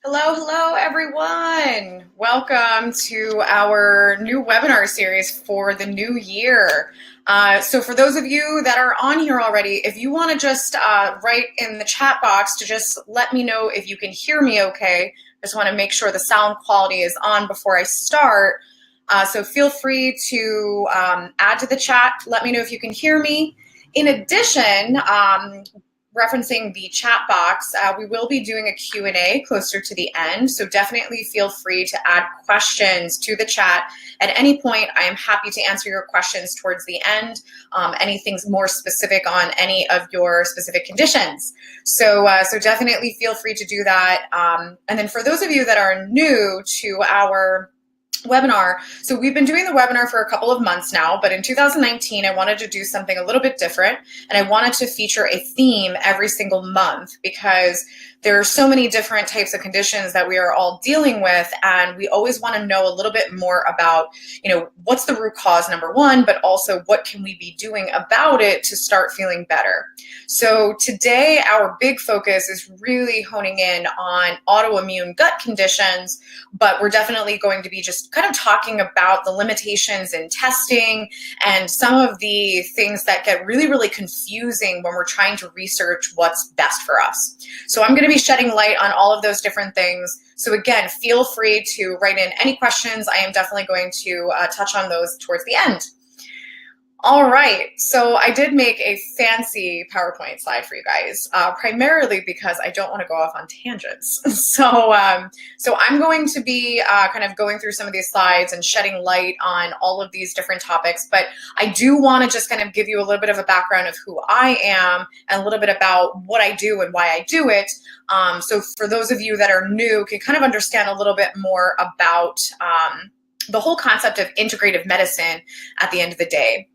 Hello, everyone. Welcome to our new webinar series for the new year. So for those of you that are on here already, if you want to just write in the chat box to just let me know if you can hear me okay. I just want to make sure the sound quality is on before I start. So feel free to add to the chat. Let me know if you can hear me. In addition, referencing the chat box, we will be doing a Q&A closer to the end, so definitely feel free to add questions to the chat. At any point, I am happy to answer your questions towards the end, anything more specific on any of your specific conditions. So definitely feel free to do that. And then for those of you that are new to our webinar. So we've been doing the webinar for a couple of months now, but in 2019, I wanted to do something a little bit different, and I wanted to feature a theme every single month because there are so many different types of conditions that we are all dealing with, and we always want to know a little bit more about, what's the root cause, number one, but also what can we be doing about it to start feeling better. So today, our big focus is really honing in on autoimmune gut conditions, but we're definitely going to be just kind of talking about the limitations in testing and some of the things that get really, really confusing when we're trying to research what's best for us. So I'm going to be shedding light on all of those different things. So again, feel free to write in any questions. I am definitely going to touch on those towards the end. All right, so I did make a fancy PowerPoint slide for you guys, primarily because I don't want to go off on tangents. So I'm going to be kind of going through some of these slides and shedding light on all of these different topics, but I do want to just kind of give you a little bit of a background of who I am and a little bit about what I do and why I do it. So for those of you that are new, can kind of understand a little bit more about the whole concept of integrative medicine at the end of the day.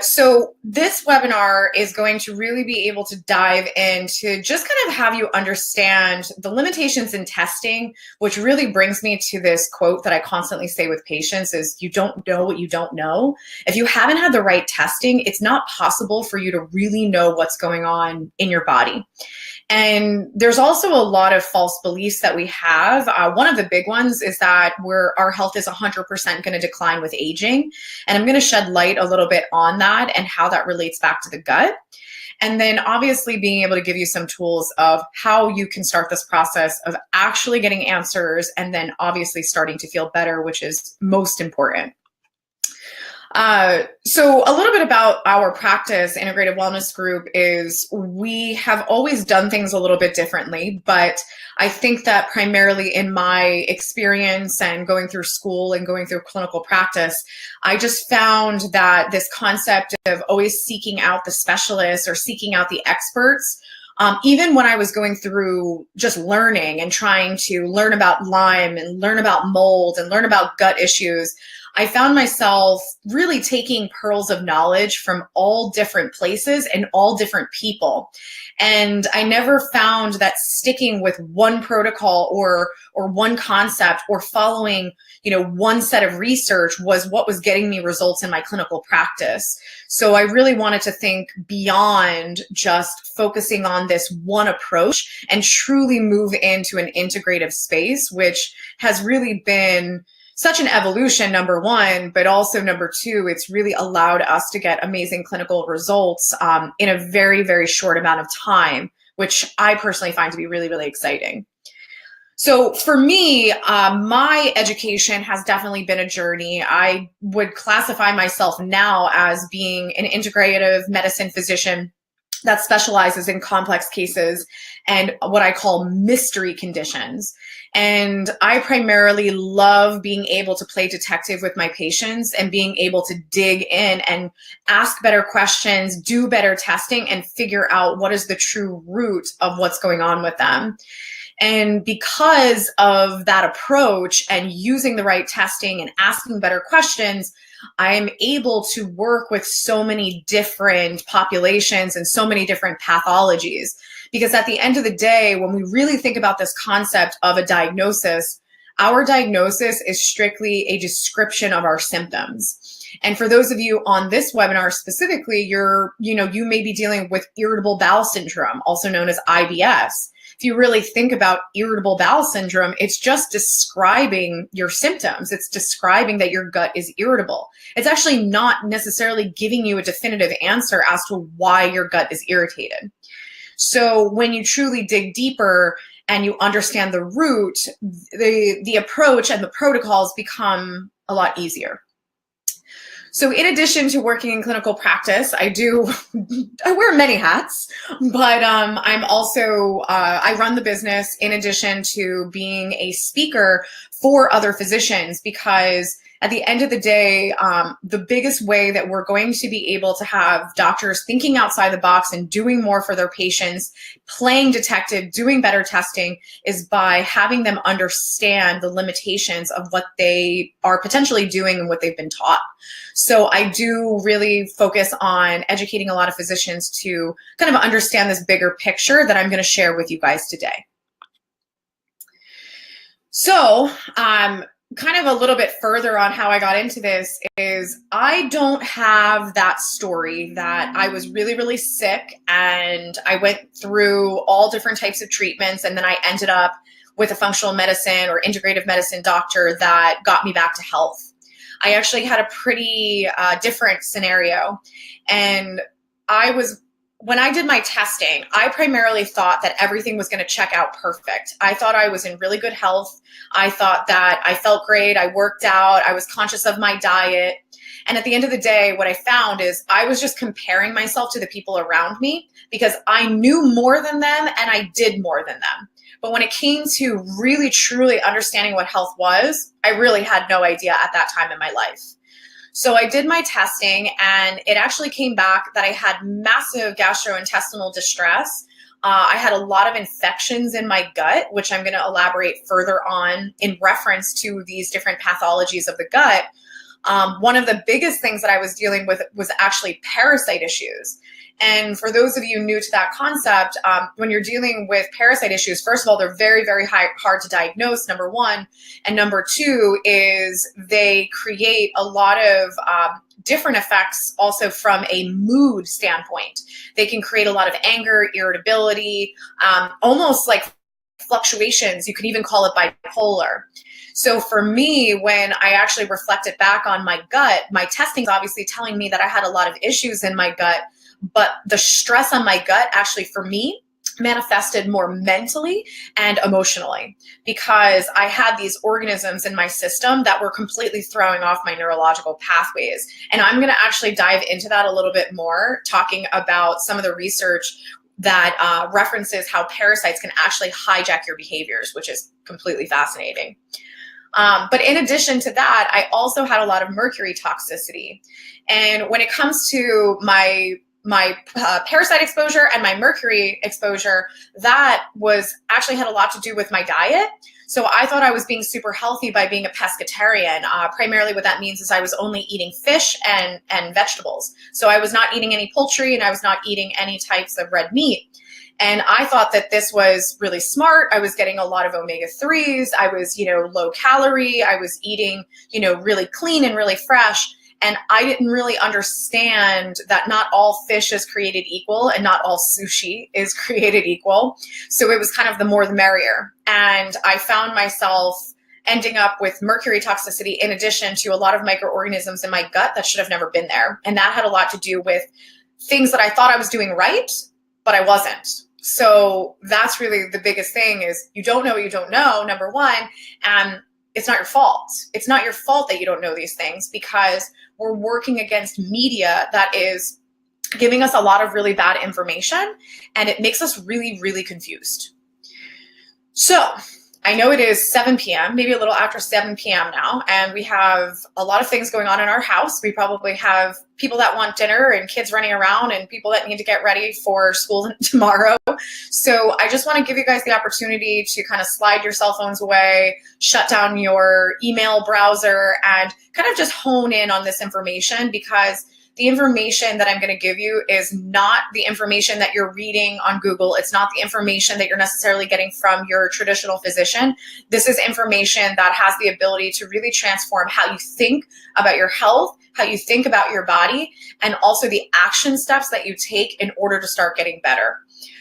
So this webinar is going to really be able to dive into just kind of have you understand the limitations in testing, which really brings me to this quote that I constantly say with patients is, you don't know what you don't know. If you haven't had the right testing, it's not possible for you to really know what's going on in your body. And there's also a lot of false beliefs that we have. One of the big ones is that our health is 100% going to decline with aging. And I'm going to shed light a little bit on that and how that relates back to the gut. And then obviously being able to give you some tools of how you can start this process of actually getting answers and then obviously starting to feel better, which is most important. So a little bit about our practice, Integrative Wellness Group, is we have always done things a little bit differently, but I think that primarily in my experience and going through school and going through clinical practice, I just found that this concept of always seeking out the specialists or seeking out the experts, even when I was going through just learning and trying to learn about Lyme and learn about mold and learn about gut issues, I found myself really taking pearls of knowledge from all different places and all different people. And I never found that sticking with one protocol or one concept or following, one set of research was what was getting me results in my clinical practice. So I really wanted to think beyond just focusing on this one approach and truly move into an integrative space, which has really been such an evolution, number one, but also number two, it's really allowed us to get amazing clinical results in a very, very short amount of time, which I personally find to be really, really exciting. So for me, my education has definitely been a journey. I would classify myself now as being an integrative medicine physician that specializes in complex cases and what I call mystery conditions. And I primarily love being able to play detective with my patients and being able to dig in and ask better questions, do better testing, and figure out what is the true root of what's going on with them. And because of that approach and using the right testing and asking better questions, I'm able to work with so many different populations and so many different pathologies. Because at the end of the day, when we really think about this concept of a diagnosis, our diagnosis is strictly a description of our symptoms. And for those of you on this webinar specifically, you may be dealing with irritable bowel syndrome, also known as IBS. If you really think about irritable bowel syndrome, it's just describing your symptoms. It's describing that your gut is irritable. It's actually not necessarily giving you a definitive answer as to why your gut is irritated. So when you truly dig deeper and you understand the root, the approach and the protocols become a lot easier. So in addition to working in clinical practice, I wear many hats, but I'm also, I run the business in addition to being a speaker for other physicians, because at the end of the day, the biggest way that we're going to be able to have doctors thinking outside the box and doing more for their patients, playing detective, doing better testing, is by having them understand the limitations of what they are potentially doing and what they've been taught. So I do really focus on educating a lot of physicians to kind of understand this bigger picture that I'm going to share with you guys today. So, kind of a little bit further on how I got into this is I don't have that story that I was really, really sick and I went through all different types of treatments and then I ended up with a functional medicine or integrative medicine doctor that got me back to health. I actually had a pretty different scenario. And when I did my testing, I primarily thought that everything was going to check out perfect. I thought I was in really good health. I thought that I felt great. I worked out. I was conscious of my diet. And at the end of the day, what I found is I was just comparing myself to the people around me because I knew more than them and I did more than them. But when it came to really, truly understanding what health was, I really had no idea at that time in my life. So I did my testing and it actually came back that I had massive gastrointestinal distress. I had a lot of infections in my gut, which I'm going to elaborate further on in reference to these different pathologies of the gut. One of the biggest things that I was dealing with was actually parasite issues. And for those of you new to that concept, when you're dealing with parasite issues, first of all, they're very, very hard to diagnose, number one. And number two is they create a lot of different effects also from a mood standpoint. They can create a lot of anger, irritability, almost like fluctuations. You could even call it bipolar. So for me, when I actually reflected back on my gut, my testing is obviously telling me that I had a lot of issues in my gut. But the stress on my gut actually for me manifested more mentally and emotionally because I had these organisms in my system that were completely throwing off my neurological pathways. And I'm going to actually dive into that a little bit more, talking about some of the research that references how parasites can actually hijack your behaviors, which is completely fascinating. But in addition to that, I also had a lot of mercury toxicity. And when it comes to my parasite exposure and my mercury exposure, that was actually had a lot to do with my diet. So I thought I was being super healthy by being a pescatarian. Primarily what that means is I was only eating fish and vegetables. So I was not eating any poultry and I was not eating any types of red meat. And I thought that this was really smart. I was getting a lot of omega-3s. I was, low calorie. I was eating, really clean and really fresh. And I didn't really understand that not all fish is created equal and not all sushi is created equal. So it was kind of the more the merrier. And I found myself ending up with mercury toxicity in addition to a lot of microorganisms in my gut that should have never been there. And that had a lot to do with things that I thought I was doing right, but I wasn't. So that's really the biggest thing is you don't know what you don't know, number one, and it's not your fault. It's not your fault that you don't know these things because we're working against media that is giving us a lot of really bad information and it makes us really, really confused. So I know it is 7 p.m., maybe a little after 7 p.m. now, and we have a lot of things going on in our house. We probably have people that want dinner and kids running around and people that need to get ready for school tomorrow. So I just want to give you guys the opportunity to kind of slide your cell phones away, shut down your email browser, and kind of just hone in on this information because the information that I'm going to give you is not the information that you're reading on Google. It's not the information that you're necessarily getting from your traditional physician. This is information that has the ability to really transform how you think about your health, how you think about your body, and also the action steps that you take in order to start getting better.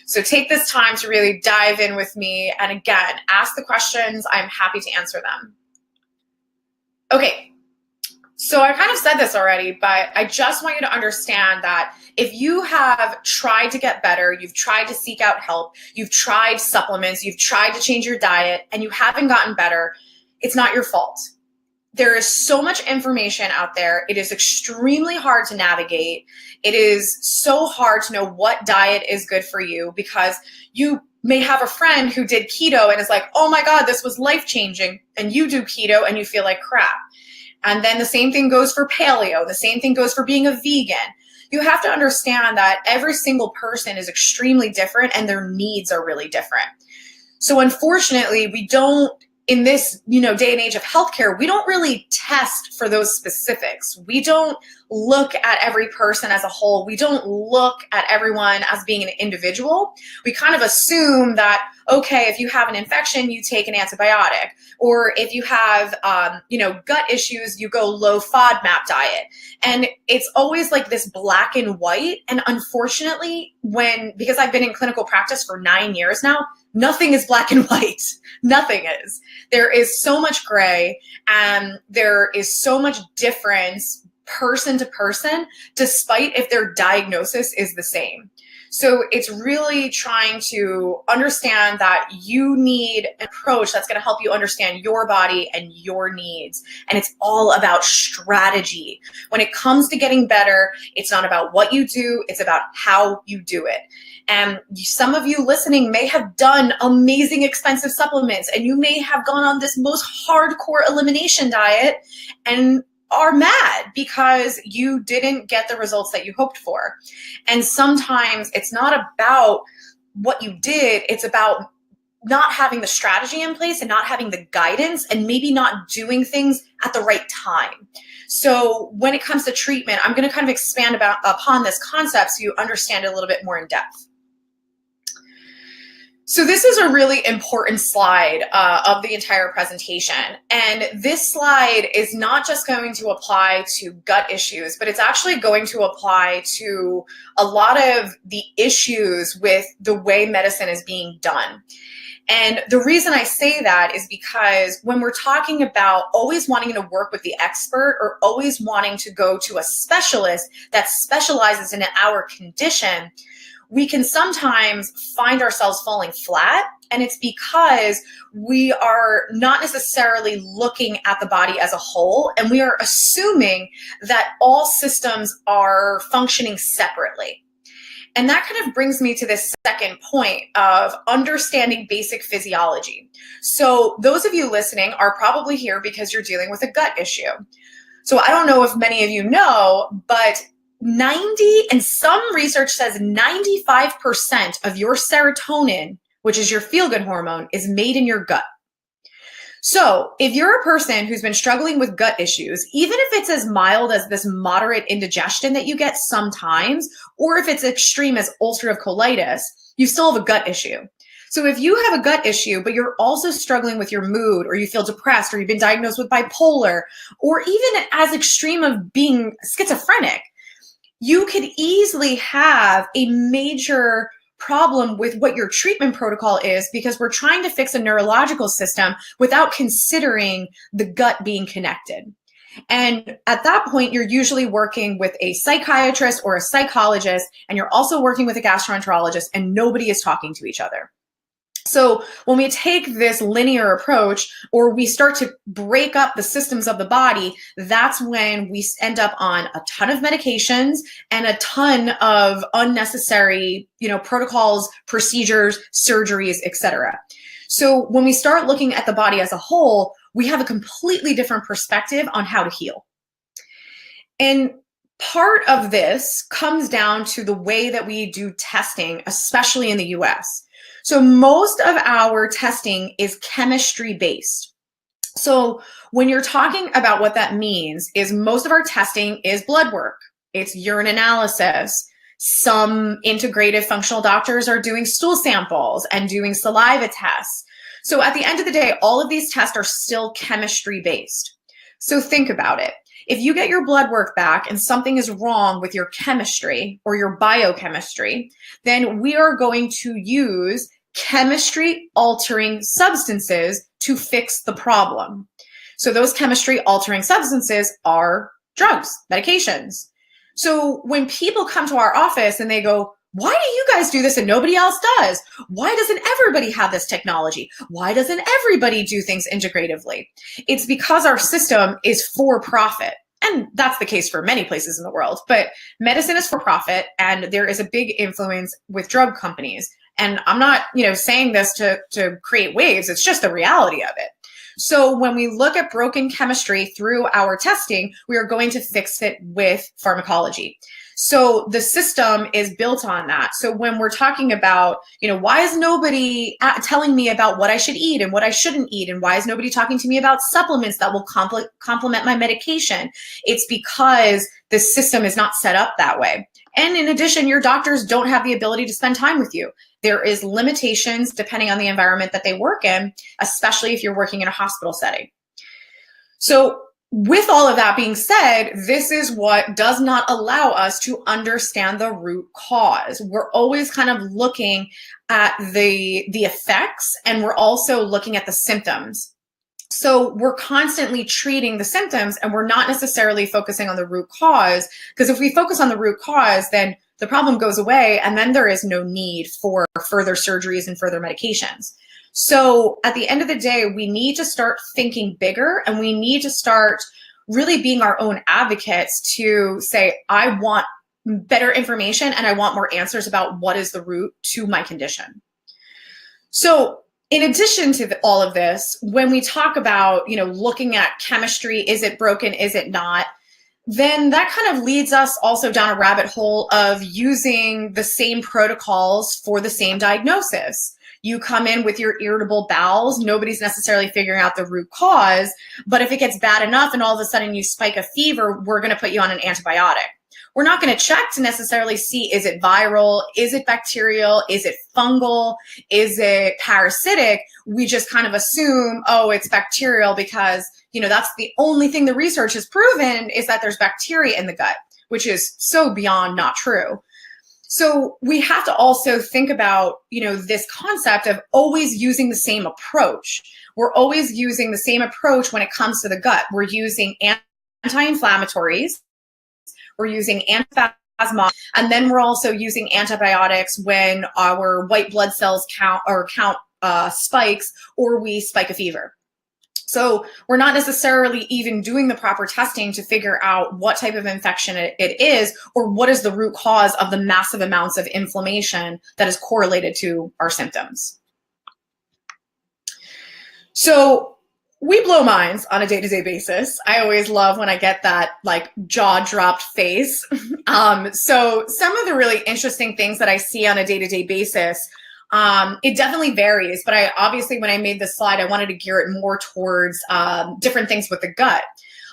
So take this time to really dive in with me. And again, ask the questions. I'm happy to answer them. Okay. So I kind of said this already, but I just want you to understand that if you have tried to get better, you've tried to seek out help, you've tried supplements, you've tried to change your diet, and you haven't gotten better, it's not your fault. There is so much information out there. It is extremely hard to navigate. It is so hard to know what diet is good for you, because you may have a friend who did keto and is like, oh my God, this was life-changing. And you do keto and you feel like crap. And then the same thing goes for paleo. The same thing goes for being a vegan. You have to understand that every single person is extremely different and their needs are really different. So unfortunately, we don't, in this, day and age of healthcare, we don't really test for those specifics. We don't look at every person as a whole. We don't look at everyone as being an individual. We kind of assume that, okay, if you have an infection, you take an antibiotic. Or if you have, gut issues, you go low FODMAP diet. And it's always like this black and white. And unfortunately, because I've been in clinical practice for 9 years now, nothing is black and white. Nothing is. There is so much gray, and there is so much difference person to person, despite if their diagnosis is the same. So it's really trying to understand that you need an approach that's going to help you understand your body and your needs. And it's all about strategy. When it comes to getting better, it's not about what you do, it's about how you do it. And some of you listening may have done amazing expensive supplements, and you may have gone on this most hardcore elimination diet and are mad because you didn't get the results that you hoped for. And sometimes it's not about what you did, it's about not having the strategy in place and not having the guidance and maybe not doing things at the right time. So when it comes to treatment, I'm going to kind of expand upon this concept so you understand it a little bit more in depth. So this is a really important slide of the entire presentation. And this slide is not just going to apply to gut issues, but it's actually going to apply to a lot of the issues with the way medicine is being done. And the reason I say that is because when we're talking about always wanting to work with the expert or always wanting to go to a specialist that specializes in our condition, we can sometimes find ourselves falling flat. And it's because we are not necessarily looking at the body as a whole, and we are assuming that all systems are functioning separately. And that kind of brings me to this second point of understanding basic physiology. So those of you listening are probably here because you're dealing with a gut issue. So I don't know if many of you know, but and some research says 95% of your serotonin, which is your feel-good hormone, is made in your gut. So if you're a person who's been struggling with gut issues, even if it's as mild as this moderate indigestion that you get sometimes, or if it's extreme as ulcerative colitis, you still have a gut issue. So if you have a gut issue, but you're also struggling with your mood, or you feel depressed, or you've been diagnosed with bipolar, or even as extreme of being schizophrenic, you could easily have a major problem with what your treatment protocol is, because we're trying to fix a neurological system without considering the gut being connected. And at that point, you're usually working with a psychiatrist or a psychologist, and you're also working with a gastroenterologist, and nobody is talking to each other. So when we take this linear approach, or we start to break up the systems of the body, that's when we end up on a ton of medications and a ton of unnecessary, protocols, procedures, surgeries, etc. So when we start looking at the body as a whole, we have a completely different perspective on how to heal. And part of this comes down to the way that we do testing, especially in the US. So most of our testing is chemistry based. So when you're talking about what that means is most of our testing is blood work. it's urine analysis. Some integrative functional doctors are doing stool samples and doing saliva tests. So at the end of the day, all of these tests are still chemistry based. So think about it. If you get your blood work back and something is wrong with your chemistry or your biochemistry, then we are going to use chemistry altering substances to fix the problem. So those chemistry altering substances are drugs, medications. So when people come to our office and they go, why do you guys do this and nobody else does? Why doesn't everybody have this technology? Why doesn't everybody do things integratively? It's because our system is for profit. And that's the case for many places in the world. But medicine is for profit, and there is a big influence with drug companies. And I'm not, saying this to create waves. It's just the reality of it. So when we look at broken chemistry through our testing, we are going to fix it with pharmacology. So the system is built on that. So when we're talking about, why is nobody telling me about what I should eat and what I shouldn't eat? And why is nobody talking to me about supplements that will complement my medication? It's because the system is not set up that way. And in addition, your doctors don't have the ability to spend time with you. There is limitations depending on the environment that they work in, especially if you're working in a hospital setting. So with all of that being said, this is what does not allow us to understand the root cause. We're always kind of looking at the effects, and we're also looking at the symptoms. So we're constantly treating the symptoms, and we're not necessarily focusing on the root cause, because if we focus on the root cause, then the problem goes away, and then there is no need for further surgeries and further medications. So at the end of the day, we need to start thinking bigger, and we need to start really being our own advocates to say, I want better information and I want more answers about what is the root to my condition. So in addition to all of this, when we talk about, looking at chemistry, is it broken, is it not? Then that kind of leads us also down a rabbit hole of using the same protocols for the same diagnosis. You come in with your irritable bowels, nobody's necessarily figuring out the root cause, but if it gets bad enough and all of a sudden you spike a fever, we're going to put you on an antibiotic. We're not going to check to necessarily see, is it viral? Is it bacterial? Is it fungal? Is it parasitic? We just kind of assume, oh, it's bacterial because, that's the only thing the research has proven is that there's bacteria in the gut, which is so beyond not true. So we have to also think about, this concept of always using the same approach. We're always using the same approach when it comes to the gut. We're using anti-inflammatories, we're using antispasmodics, and then we're also using antibiotics when our white blood cells count spikes, or we spike a fever. So we're not necessarily even doing the proper testing to figure out what type of infection it is, or what is the root cause of the massive amounts of inflammation that is correlated to our symptoms. So we blow minds on a day-to-day basis. I always love when I get that jaw-dropped face. So some of the really interesting things that I see on a day-to-day basis, it definitely varies, but obviously when I made this slide, I wanted to gear it more towards different things with the gut.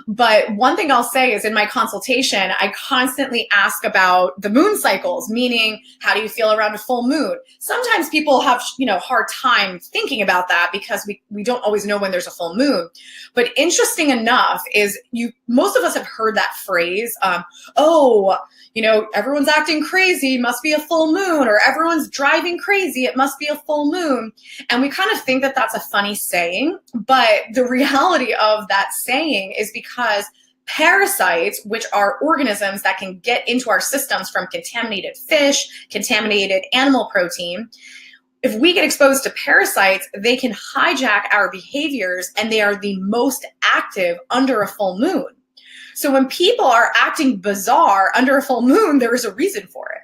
But one thing I'll say is in my consultation, I constantly ask about the moon cycles, meaning how do you feel around a full moon? Sometimes people have, hard time thinking about that because we don't always know when there's a full moon. But interesting enough is most of us have heard that phrase, everyone's acting crazy, must be a full moon, or everyone's driving crazy, it must be a full moon. And we kind of think that that's a funny saying, but the reality of that saying is because parasites, which are organisms that can get into our systems from contaminated fish, contaminated animal protein, if we get exposed to parasites, they can hijack our behaviors, and they are the most active under a full moon. So when people are acting bizarre under a full moon, there is a reason for it.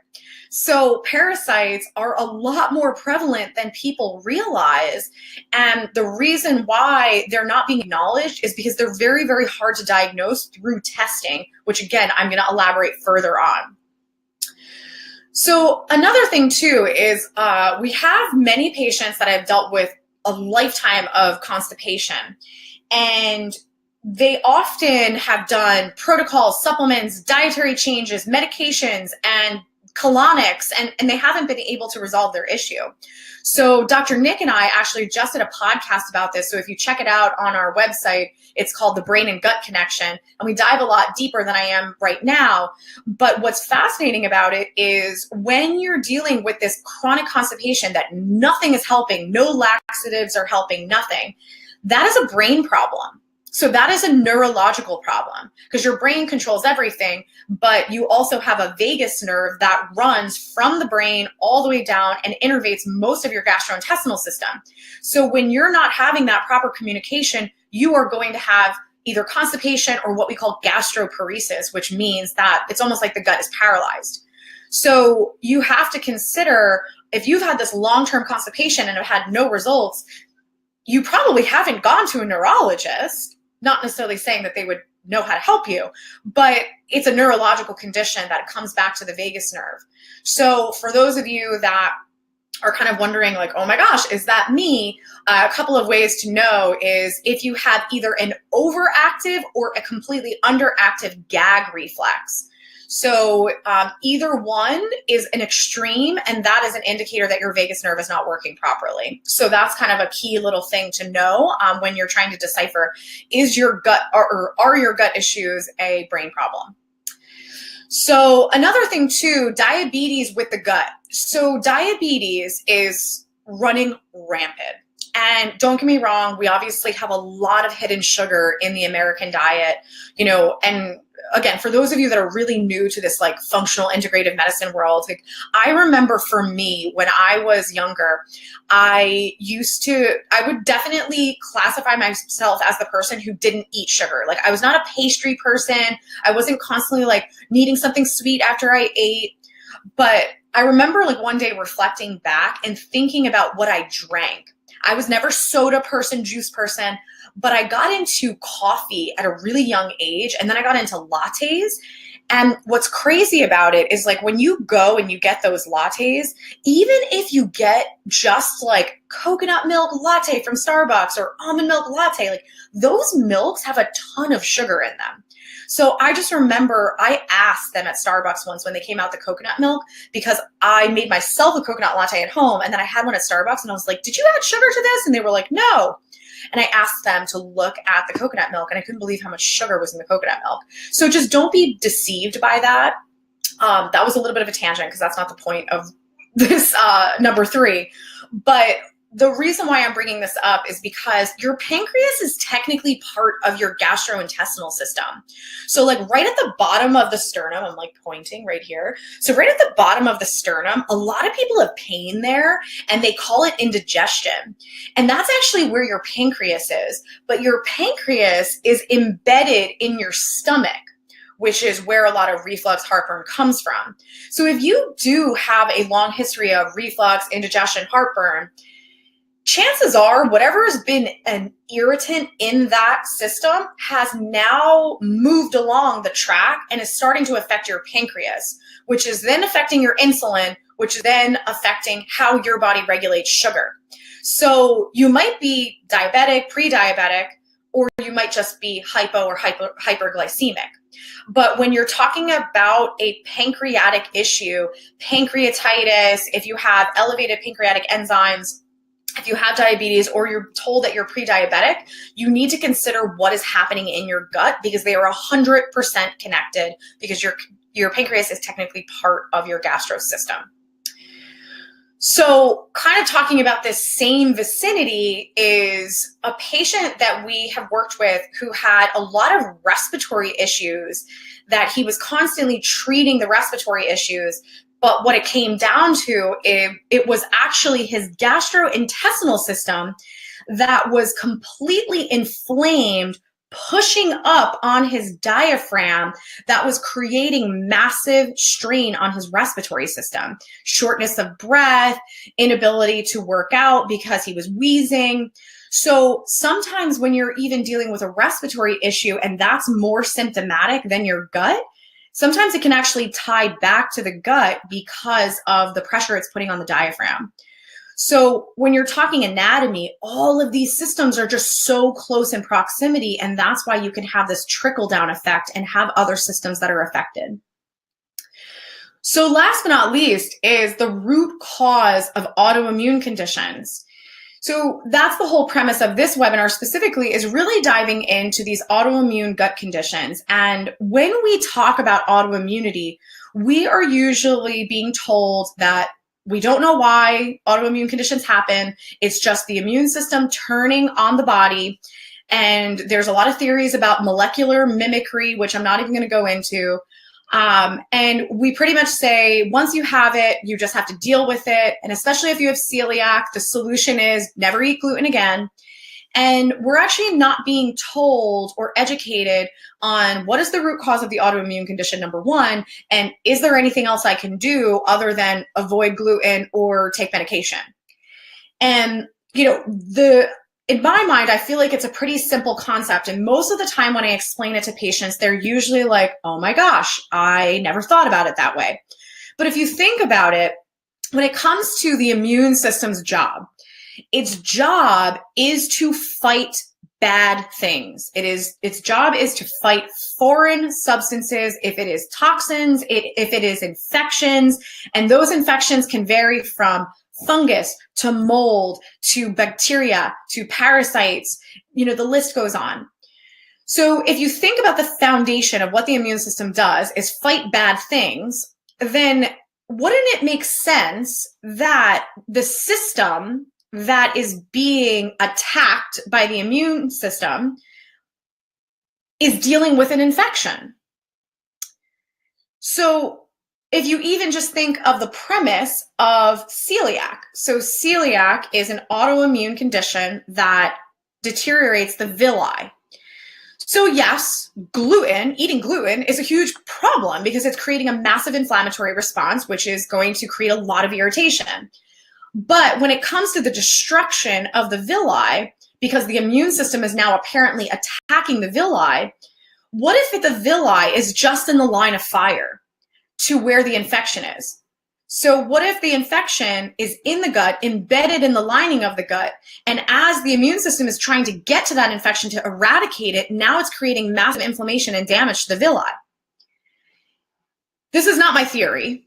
So parasites are a lot more prevalent than people realize. And the reason why they're not being acknowledged is because they're very, very hard to diagnose through testing, which again, I'm going to elaborate further on. So another thing too is we have many patients that have dealt with a lifetime of constipation. And they often have done protocols, supplements, dietary changes, medications, and colonics, and they haven't been able to resolve their issue. So Dr. Nick and I actually just did a podcast about this. So if you check it out on our website, it's called The Brain and Gut Connection. And we dive a lot deeper than I am right now. But what's fascinating about it is when you're dealing with this chronic constipation that nothing is helping, no laxatives are helping, nothing, that is a brain problem. So that is a neurological problem because your brain controls everything, but you also have a vagus nerve that runs from the brain all the way down and innervates most of your gastrointestinal system. So when you're not having that proper communication, you are going to have either constipation or what we call gastroparesis, which means that it's almost like the gut is paralyzed. So you have to consider, if you've had this long-term constipation and have had no results, you probably haven't gone to a neurologist. Not necessarily saying that they would know how to help you, but it's a neurological condition that comes back to the vagus nerve. So for those of you that are kind of wondering like, oh my gosh, is that me? A couple of ways to know is if you have either an overactive or a completely underactive gag reflex. So either one is an extreme, and that is an indicator that your vagus nerve is not working properly. So that's kind of a key little thing to know when you're trying to decipher, is your gut or are your gut issues a brain problem? So another thing too, diabetes with the gut. So diabetes is running rampant. And don't get me wrong, we obviously have a lot of hidden sugar in the American diet, and again, for those of you that are really new to this like functional integrative medicine world, like I remember for me when I was younger, I would definitely classify myself as the person who didn't eat sugar. Like I was not a pastry person. I wasn't constantly like needing something sweet after I ate. But I remember like one day reflecting back and thinking about what I drank. I was never soda person, juice person, but I got into coffee at a really young age, and then I got into lattes. And what's crazy about it is like when you go and you get those lattes, even if you get just like coconut milk latte from Starbucks or almond milk latte, like those milks have a ton of sugar in them. So I just remember I asked them at Starbucks once when they came out the coconut milk, because I made myself a coconut latte at home and then I had one at Starbucks and I was like, did you add sugar to this? And they were like, no. And I asked them to look at the coconut milk and I couldn't believe how much sugar was in the coconut milk. So just don't be deceived by that. That was a little bit of a tangent because that's not the point of this number 3. But the reason why I'm bringing this up is because your pancreas is technically part of your gastrointestinal system. So like right at the bottom of the sternum, I'm like pointing right here. So right at the bottom of the sternum, a lot of people have pain there and they call it indigestion. And that's actually where your pancreas is. But your pancreas is embedded in your stomach, which is where a lot of reflux heartburn comes from. So if you do have a long history of reflux, indigestion, heartburn, chances are whatever has been an irritant in that system has now moved along the track and is starting to affect your pancreas, which is then affecting your insulin, which is then affecting how your body regulates sugar. So you might be diabetic, pre-diabetic, or you might just be hypo or hyperglycemic. But when you're talking about a pancreatic issue, pancreatitis, if you have elevated pancreatic enzymes, if you have diabetes or you're told that you're pre-diabetic, you need to consider what is happening in your gut because they are 100% connected because your pancreas is technically part of your gastro system. So kind of talking about this same vicinity is a patient that we have worked with who had a lot of respiratory issues, that he was constantly treating the respiratory issues. But what it came down to, it was actually his gastrointestinal system that was completely inflamed, pushing up on his diaphragm, that was creating massive strain on his respiratory system. Shortness of breath, inability to work out because he was wheezing. So sometimes when you're even dealing with a respiratory issue and that's more symptomatic than your gut, sometimes it can actually tie back to the gut because of the pressure it's putting on the diaphragm. So when you're talking anatomy, all of these systems are just so close in proximity, and that's why you can have this trickle-down effect and have other systems that are affected. So last but not least is the root cause of autoimmune conditions. So that's the whole premise of this webinar specifically, is really diving into these autoimmune gut conditions. And when we talk about autoimmunity, we are usually being told that we don't know why autoimmune conditions happen. It's just the immune system turning on the body. And there's a lot of theories about molecular mimicry, which I'm not even going to go into. And we pretty much say, once you have it, you just have to deal with it. And especially if you have celiac, the solution is never eat gluten again. And we're actually not being told or educated on what is the root cause of the autoimmune condition, number one, and is there anything else I can do other than avoid gluten or take medication? And, in my mind, I feel like it's a pretty simple concept. And most of the time when I explain it to patients, they're usually like, oh my gosh, I never thought about it that way. But if you think about it, when it comes to the immune system's job, its job is to fight bad things. Its job is to fight foreign substances, if it is toxins, if it is infections, and those infections can vary from fungus to mold to bacteria to parasites, the list goes on. So if you think about the foundation of what the immune system does is fight bad things, then wouldn't it make sense that the system that is being attacked by the immune system is dealing with an infection? So if you even just think of the premise of celiac. So celiac is an autoimmune condition that deteriorates the villi. So yes, eating gluten is a huge problem because it's creating a massive inflammatory response, which is going to create a lot of irritation. But when it comes to the destruction of the villi, because the immune system is now apparently attacking the villi, what if the villi is just in the line of fire to where the infection is? So what if the infection is in the gut, embedded in the lining of the gut, and as the immune system is trying to get to that infection to eradicate it, now it's creating massive inflammation and damage to the villi? This is not my theory.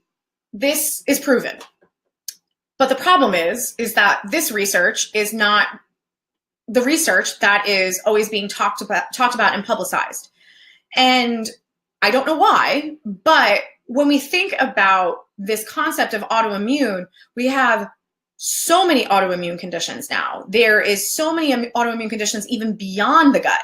This is proven. But the problem is that this research is not the research that is always being talked about and publicized. And I don't know why, but when we think about this concept of autoimmune, we have so many autoimmune conditions now. There is so many autoimmune conditions even beyond the gut.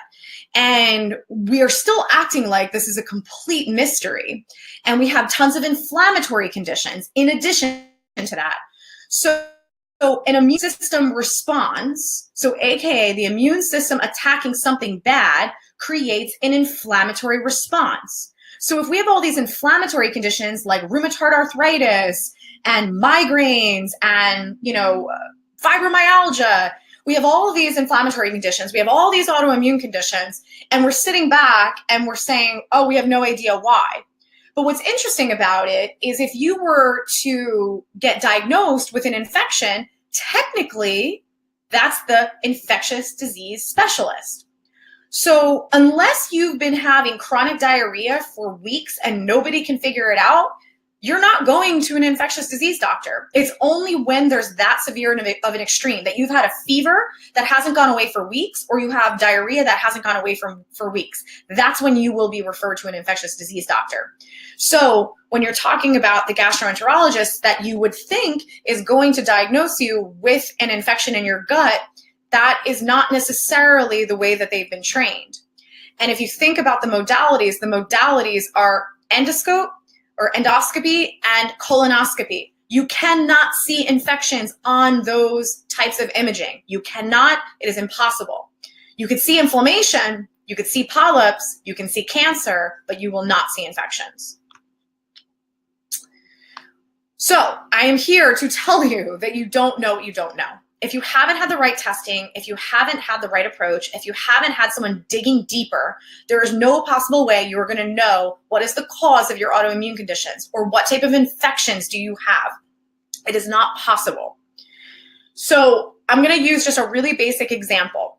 And we are still acting like this is a complete mystery. And we have tons of inflammatory conditions in addition to that. So an immune system response, so AKA the immune system attacking something bad, creates an inflammatory response. So if we have all these inflammatory conditions like rheumatoid arthritis and migraines and, fibromyalgia, we have all of these inflammatory conditions, we have all these autoimmune conditions, and we're sitting back and we're saying, oh, we have no idea why. But what's interesting about it is if you were to get diagnosed with an infection, technically that's the infectious disease specialist. So unless you've been having chronic diarrhea for weeks and nobody can figure it out, you're not going to an infectious disease doctor. It's only when there's that severe of an extreme, that you've had a fever that hasn't gone away for weeks, or you have diarrhea that hasn't gone away for weeks. That's when you will be referred to an infectious disease doctor. So when you're talking about the gastroenterologist that you would think is going to diagnose you with an infection in your gut, that is not necessarily the way that they've been trained. And if you think about the modalities are endoscope or endoscopy and colonoscopy. You cannot see infections on those types of imaging. You cannot, it is impossible. You could see inflammation, you could see polyps, you can see cancer, but you will not see infections. So I am here to tell you that you don't know what you don't know. If you haven't had the right testing, if you haven't had the right approach, if you haven't had someone digging deeper, there is no possible way you are going to know what is the cause of your autoimmune conditions or what type of infections do you have. It is not possible. So I'm going to use just a really basic example.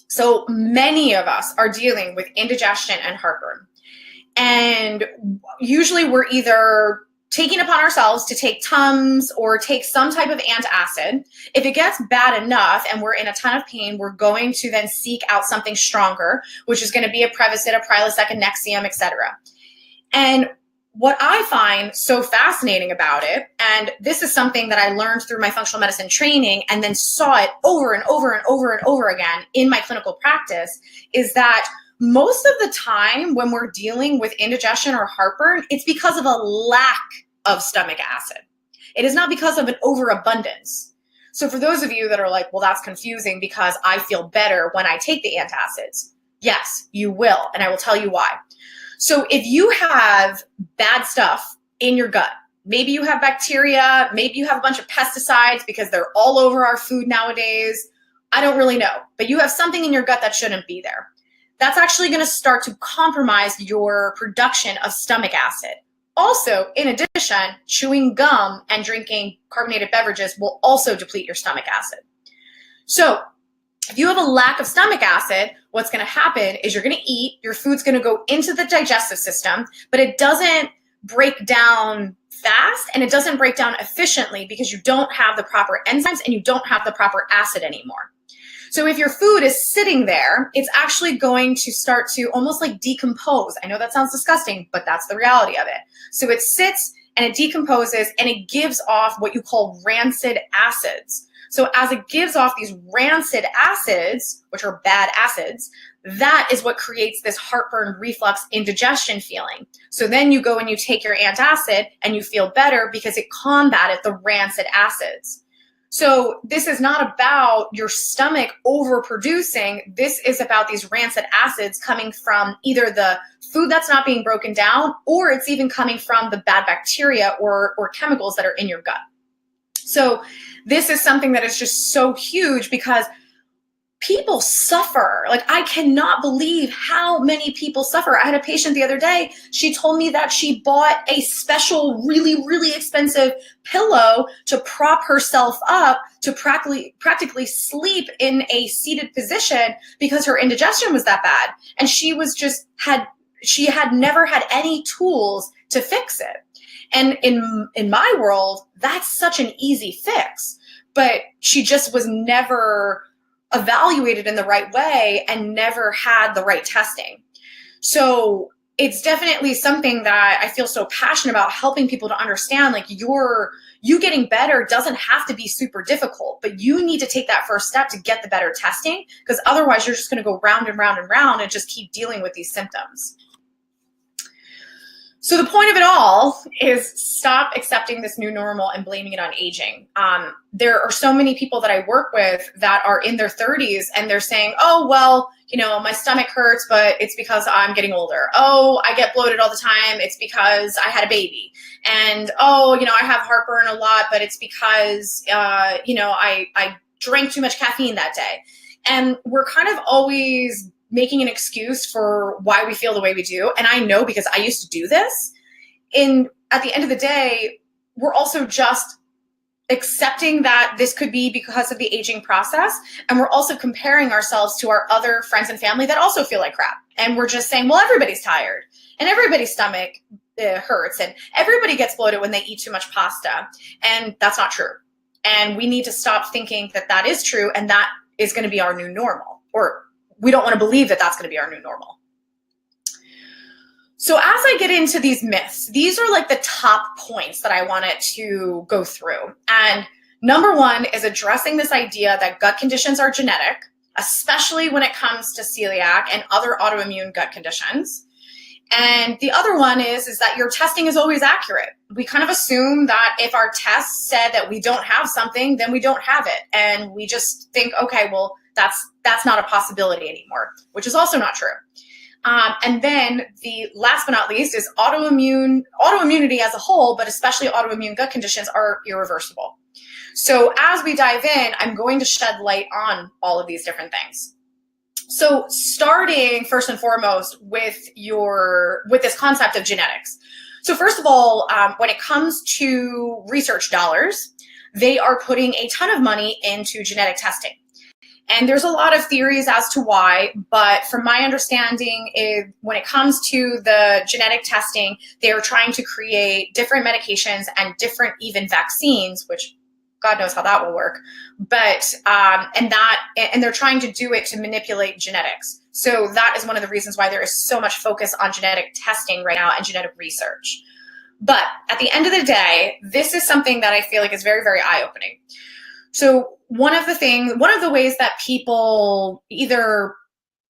So many of us are dealing with indigestion and heartburn. And usually we're either taking upon ourselves to take Tums or take some type of antacid. If it gets bad enough and we're in a ton of pain, we're going to then seek out something stronger, which is going to be a Prevacid, a Prilosec, a Nexium, etc. And what I find so fascinating about it, and this is something that I learned through my functional medicine training and then saw it over and over and over and over again in my clinical practice, is that most of the time when we're dealing with indigestion or heartburn, it's because of a lack of stomach acid. It is not because of an overabundance. So for those of you that are like, well, that's confusing because I feel better when I take the antacids. Yes, you will. And I will tell you why. So if you have bad stuff in your gut, maybe you have bacteria, maybe you have a bunch of pesticides because they're all over our food nowadays. I don't really know, but you have something in your gut that shouldn't be there. That's actually going to start to compromise your production of stomach acid. Also, in addition, chewing gum and drinking carbonated beverages will also deplete your stomach acid. So if you have a lack of stomach acid, what's going to happen is you're going to eat, your food's going to go into the digestive system, but it doesn't break down fast and it doesn't break down efficiently because you don't have the proper enzymes and you don't have the proper acid anymore. So if your food is sitting there, it's actually going to start to almost like decompose. I know that sounds disgusting, but that's the reality of it. So it sits and it decomposes and it gives off what you call rancid acids. So as it gives off these rancid acids, which are bad acids, that is what creates this heartburn, reflux, indigestion feeling. So then you go and you take your antacid and you feel better because it combated the rancid acids. So this is not about your stomach overproducing. This is about these rancid acids coming from either the food that's not being broken down, or it's even coming from the bad bacteria or chemicals that are in your gut. So this is something that is just so huge because people suffer. Like, I cannot believe how many people suffer. I had a patient the other day. She told me that she bought a special, really, really expensive pillow to prop herself up to practically sleep in a seated position because her indigestion was that bad. And she had never had any tools to fix it. And in my world, that's such an easy fix. But she just was never evaluated in the right way and never had the right testing. So it's definitely something that I feel so passionate about, helping people to understand, like, you getting better doesn't have to be super difficult, but you need to take that first step to get the better testing, because otherwise you're just going to go round and round and round and just keep dealing with these symptoms. So the point of it all is stop accepting this new normal and blaming it on aging. There are so many people that I work with that are in their 30s and they're saying, oh, well, my stomach hurts, but it's because I'm getting older. Oh, I get bloated all the time. It's because I had a baby. And, oh, I have heartburn a lot, but it's because, I drank too much caffeine that day. And we're kind of always making an excuse for why we feel the way we do. And I know, because I used to do this. At the end of the day, we're also just accepting that this could be because of the aging process. And we're also comparing ourselves to our other friends and family that also feel like crap. And we're just saying, well, everybody's tired and everybody's stomach hurts and everybody gets bloated when they eat too much pasta. And that's not true. And we need to stop thinking that that is true and that is going to be our new normal, or we don't want to believe that that's going to be our new normal. So as I get into these myths, these are like the top points that I wanted to go through. And number one is addressing this idea that gut conditions are genetic, especially when it comes to celiac and other autoimmune gut conditions. And the other one is that your testing is always accurate. We kind of assume that if our test said that we don't have something, then we don't have it. And we just think, okay, well, that's not a possibility anymore, which is also not true. And then the last but not least is autoimmunity as a whole, but especially autoimmune gut conditions are irreversible. So as we dive in, I'm going to shed light on all of these different things. So starting first and foremost with this concept of genetics. So first of all, when it comes to research dollars, they are putting a ton of money into genetic testing. And there's a lot of theories as to why, but from my understanding, when it comes to the genetic testing, they are trying to create different medications and different even vaccines, which God knows how that will work. But and they're trying to do it to manipulate genetics. So that is one of the reasons why there is so much focus on genetic testing right now and genetic research. But at the end of the day, this is something that I feel like is very, very eye-opening. So one of the ways that people either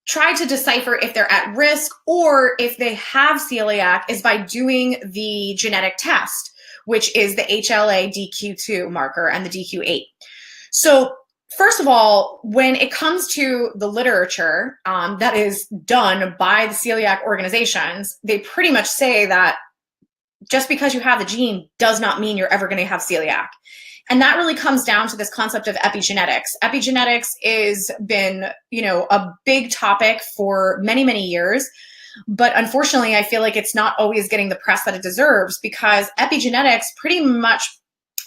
try to decipher if they're at risk or if they have celiac is by doing the genetic test, which is the HLA-DQ2 marker and the DQ8. So first of all, when it comes to the literature that is done by the celiac organizations, they pretty much say that just because you have the gene does not mean you're ever going to have celiac. And that really comes down to this concept of epigenetics. Epigenetics has been, a big topic for many, many years. But unfortunately, I feel like it's not always getting the press that it deserves, because epigenetics pretty much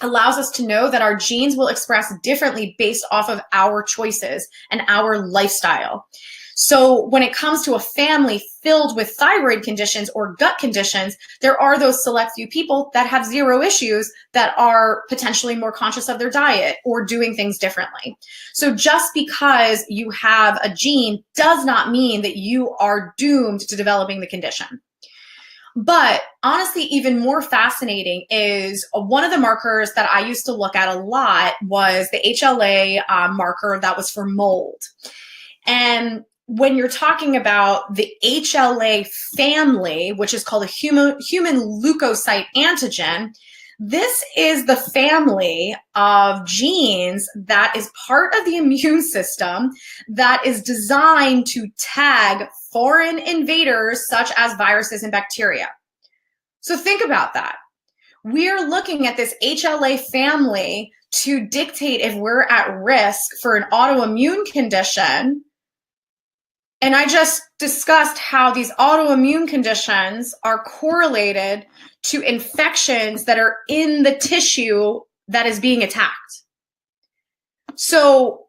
allows us to know that our genes will express differently based off of our choices and our lifestyle. So when it comes to a family filled with thyroid conditions or gut conditions, there are those select few people that have zero issues that are potentially more conscious of their diet or doing things differently. So just because you have a gene does not mean that you are doomed to developing the condition. But honestly, even more fascinating is one of the markers that I used to look at a lot was the HLA marker that was for mold. And when you're talking about the HLA family, which is called a human leukocyte antigen, this is the family of genes that is part of the immune system that is designed to tag foreign invaders such as viruses and bacteria. So think about that. We're looking at this HLA family to dictate if we're at risk for an autoimmune condition. And I just discussed how these autoimmune conditions are correlated to infections that are in the tissue that is being attacked. So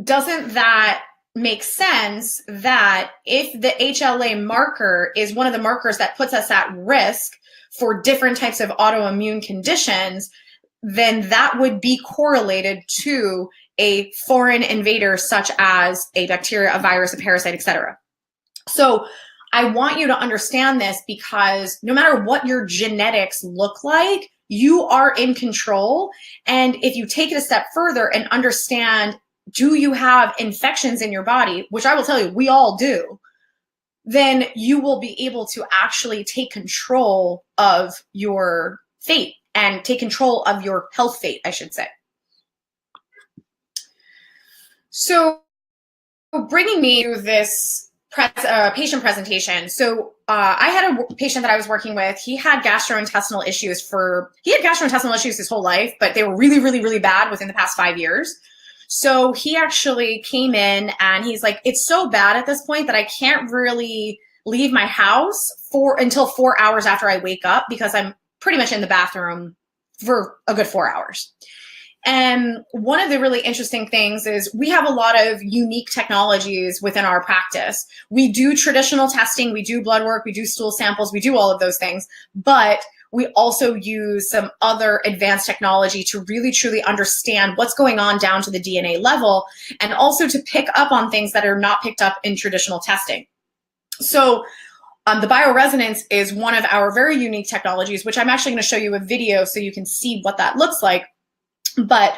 doesn't that make sense that if the HLA marker is one of the markers that puts us at risk for different types of autoimmune conditions, then that would be correlated to a foreign invader such as a bacteria, a virus, a parasite, etc. So I want you to understand this, because no matter what your genetics look like, you are in control. And if you take it a step further and understand, do you have infections in your body, which I will tell you, we all do, then you will be able to actually take control of your fate and take control of your health fate, I should say. So bringing me to this patient presentation. So I had a patient that I was working with. He had gastrointestinal issues his whole life, but they were really, really, really bad within the past 5 years. So he actually came in and he's like, it's so bad at this point that I can't really leave my house until 4 hours after I wake up, because I'm pretty much in the bathroom for a good 4 hours. And one of the really interesting things is we have a lot of unique technologies within our practice. We do traditional testing, we do blood work, we do stool samples, we do all of those things, but we also use some other advanced technology to really truly understand what's going on down to the DNA level, and also to pick up on things that are not picked up in traditional testing. So the bioresonance is one of our very unique technologies, which I'm actually going to show you a video so you can see what that looks like. But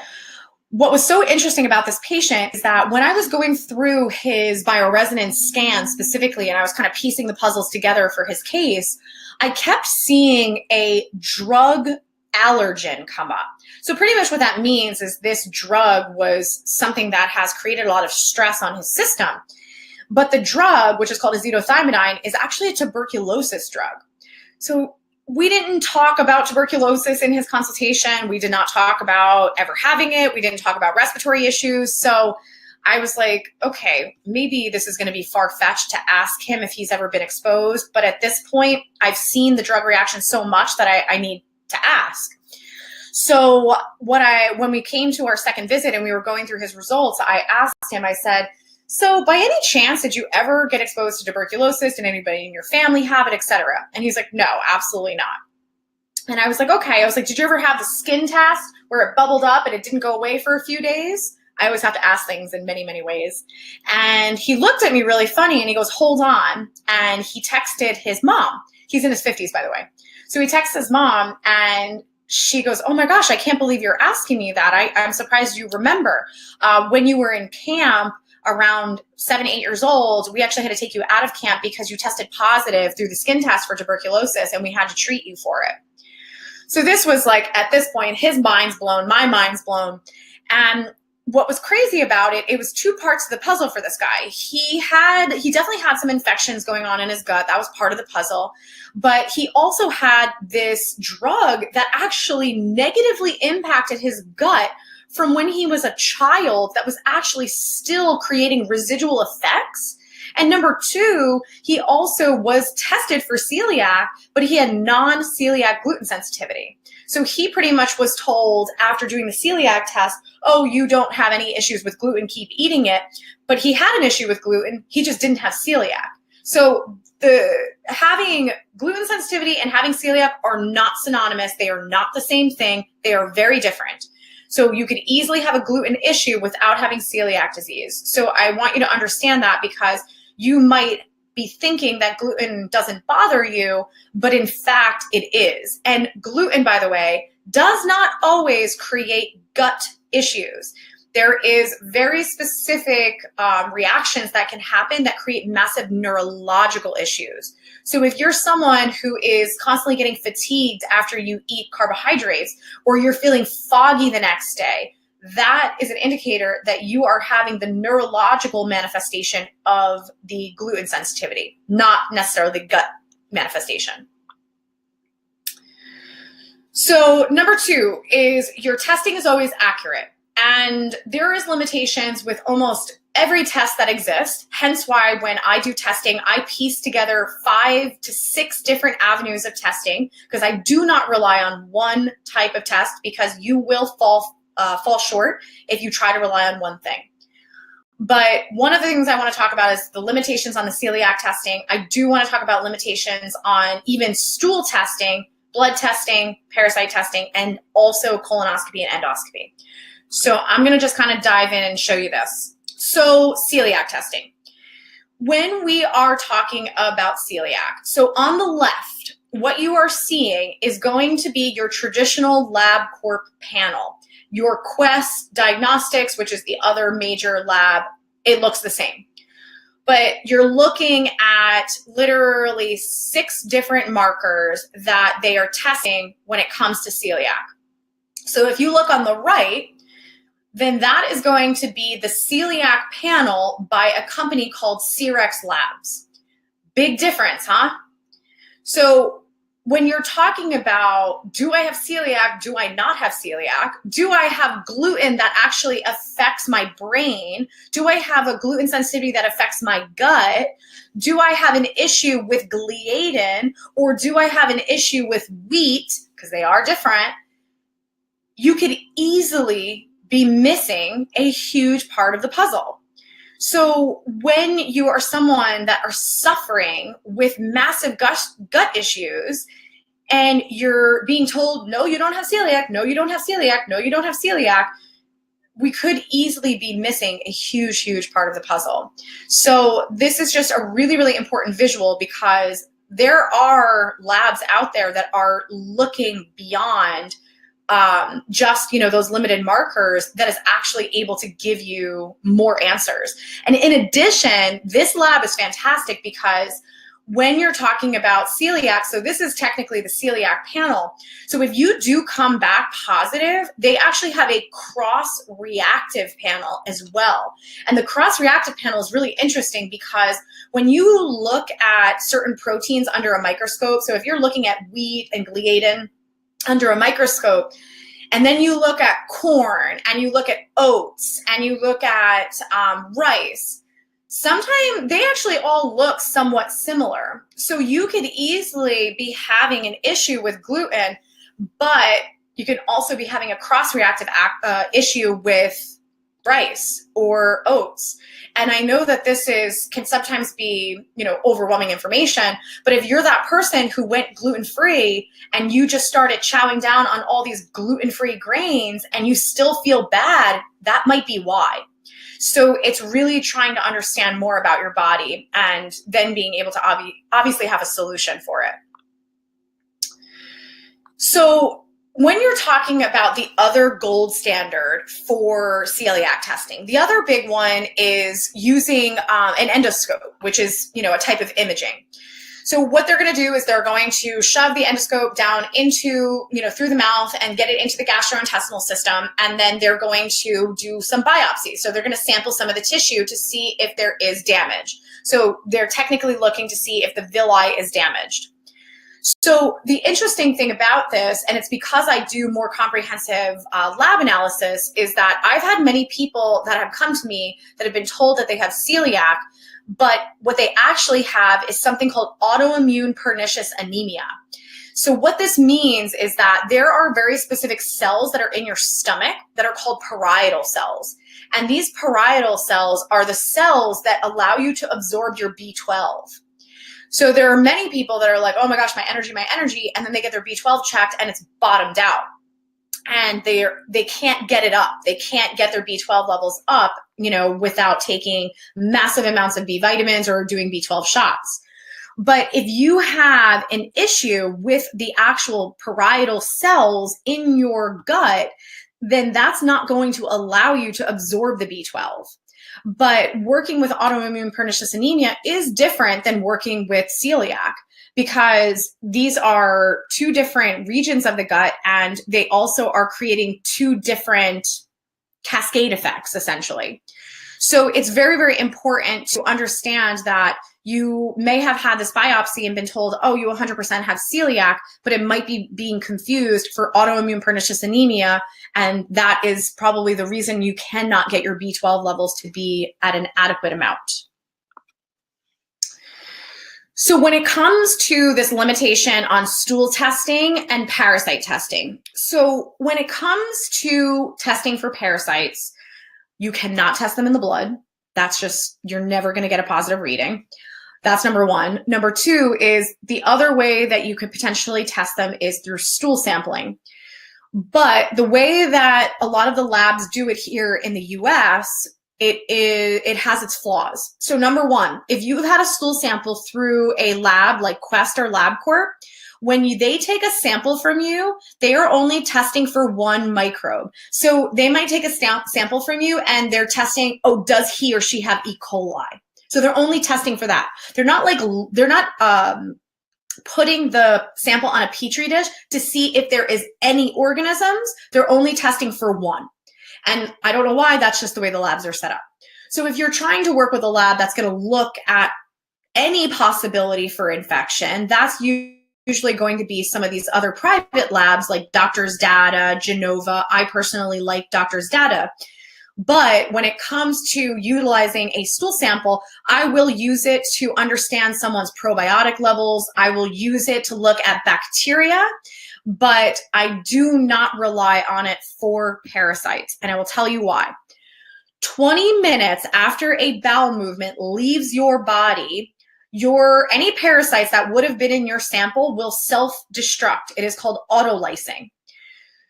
what was so interesting about this patient is that when I was going through his bioresonance scan specifically, and I was kind of piecing the puzzles together for his case, I kept seeing a drug allergen come up. So pretty much what that means is this drug was something that has created a lot of stress on his system. But the drug, which is called azithromycin, is actually a tuberculosis drug. So we didn't talk about tuberculosis in his consultation. We did not talk about ever having it. We didn't talk about respiratory issues. So I was like, okay, maybe this is going to be far-fetched to ask him if he's ever been exposed. But at this point, I've seen the drug reaction so much that I need to ask. So when we came to our second visit and we were going through his results, I asked him, I said, so by any chance, did you ever get exposed to tuberculosis? Did anybody in your family have it, et cetera? And he's like, no, absolutely not. And I was like, okay. I was like, did you ever have the skin test where it bubbled up and it didn't go away for a few days? I always have to ask things in many, many ways. And he looked at me really funny and he goes, hold on. And he texted his mom. He's in his 50s, by the way. So he texts his mom and she goes, oh my gosh, I can't believe you're asking me that. I'm surprised you remember. When you were in camp around 7, 8 years old, we actually had to take you out of camp because you tested positive through the skin test for tuberculosis and we had to treat you for it. So this was like, at this point, his mind's blown, my mind's blown. And what was crazy about it, it was two parts of the puzzle for this guy. He definitely had some infections going on in his gut. That was part of the puzzle. But he also had this drug that actually negatively impacted his gut from when he was a child that was actually still creating residual effects. And number two, he also was tested for celiac, but he had non-celiac gluten sensitivity. So he pretty much was told after doing the celiac test, oh, you don't have any issues with gluten, keep eating it. But he had an issue with gluten, he just didn't have celiac. So having gluten sensitivity and having celiac are not synonymous. They are not the same thing. They are very different. So you could easily have a gluten issue without having celiac disease. So I want you to understand that because you might be thinking that gluten doesn't bother you, but in fact it is. And gluten, by the way, does not always create gut issues. There is very specific reactions that can happen that create massive neurological issues. So if you're someone who is constantly getting fatigued after you eat carbohydrates, or you're feeling foggy the next day, that is an indicator that you are having the neurological manifestation of the gluten sensitivity, not necessarily the gut manifestation. So number two is your testing is always accurate. And there is limitations with almost every test that exists. Hence why when I do testing, I piece together 5 to 6 different avenues of testing because I do not rely on one type of test because you will fall short if you try to rely on one thing. But one of the things I want to talk about is the limitations on the celiac testing. I do want to talk about limitations on even stool testing, blood testing, parasite testing, and also colonoscopy and endoscopy. So I'm going to just kind of dive in and show you this. So celiac testing. When we are talking about celiac, so on the left, what you are seeing is going to be your traditional LabCorp panel. Your Quest Diagnostics, which is the other major lab, it looks the same. But you're looking at literally 6 different markers that they are testing when it comes to celiac. So if you look on the right, then that is going to be the celiac panel by a company called Cerex Labs. Big difference, huh? So when you're talking about, do I have celiac? Do I not have celiac? Do I have gluten that actually affects my brain? Do I have a gluten sensitivity that affects my gut? Do I have an issue with gliadin? Or do I have an issue with wheat? Because they are different. You could easily be missing a huge part of the puzzle. So when you are someone that are suffering with massive gut issues and you're being told, no, you don't have celiac, no, you don't have celiac, no, you don't have celiac, we could easily be missing a huge, huge part of the puzzle. So this is just a really, really important visual because there are labs out there that are looking beyond just, those limited markers that is actually able to give you more answers. And in addition, this lab is fantastic because when you're talking about celiac, so this is technically the celiac panel. So if you do come back positive, they actually have a cross-reactive panel as well. And the cross-reactive panel is really interesting because when you look at certain proteins under a microscope, so if you're looking at wheat and gliadin under a microscope, and then you look at corn and you look at oats and you look at rice, sometimes they actually all look somewhat similar. So you could easily be having an issue with gluten, but You can also be having a cross-reactive issue with rice or oats. And I know that this can sometimes be, overwhelming information, but if you're that person who went gluten-free and you just started chowing down on all these gluten-free grains and you still feel bad, that might be why. So it's really trying to understand more about your body and then being able to obviously have a solution for it. So when you're talking about the other gold standard for celiac testing, the other big one is using an endoscope, which is, a type of imaging. So what they're going to do is they're going to shove the endoscope down into, through the mouth and get it into the gastrointestinal system. And then they're going to do some biopsies. So they're going to sample some of the tissue to see if there is damage. So they're technically looking to see if the villi is damaged. So the interesting thing about this, and it's because I do more comprehensive lab analysis, is that I've had many people that have come to me that have been told that they have celiac, but what they actually have is something called autoimmune pernicious anemia. So what this means is that there are very specific cells that are in your stomach that are called parietal cells. And these parietal cells are the cells that allow you to absorb your B12. So there are many people that are like, oh my gosh, my energy, and then they get their B12 checked and it's bottomed out. And they can't get it up. They can't get their B12 levels up, without taking massive amounts of B vitamins or doing B12 shots. But if you have an issue with the actual parietal cells in your gut, then that's not going to allow you to absorb the B12. But working with autoimmune pernicious anemia is different than working with celiac, because these are two different regions of the gut, and they also are creating two different cascade effects, essentially. So it's very, very important to understand that you may have had this biopsy and been told, oh, you 100% have celiac, but it might be being confused for autoimmune pernicious anemia. And that is probably the reason you cannot get your B12 levels to be at an adequate amount. So when it comes to this limitation on stool testing and parasite testing, so when it comes to testing for parasites, you cannot test them in the blood. That's just, you're never going to get a positive reading. That's number one. Number two is the other way that you could potentially test them is through stool sampling. But the way that a lot of the labs do it here in the US, it has its flaws. So number one, if you've had a stool sample through a lab like Quest or LabCorp, when they take a sample from you, they are only testing for one microbe. So they might take a sample from you and they're testing, oh, does he or she have E. coli? So they're only testing for that. They're not putting the sample on a petri dish to see if there is any organisms. They're only testing for one. And I don't know why, that's just the way the labs are set up. So if you're trying to work with a lab that's going to look at any possibility for infection, that's usually going to be some of these other private labs like Doctor's Data, Genova. I personally like Doctor's Data. But when it comes to utilizing a stool sample, I will use it to understand someone's probiotic levels. I will use it to look at bacteria, but I do not rely on it for parasites. And I will tell you why. 20 minutes after a bowel movement leaves your body, any parasites that would have been in your sample will self-destruct. It is called autolysing.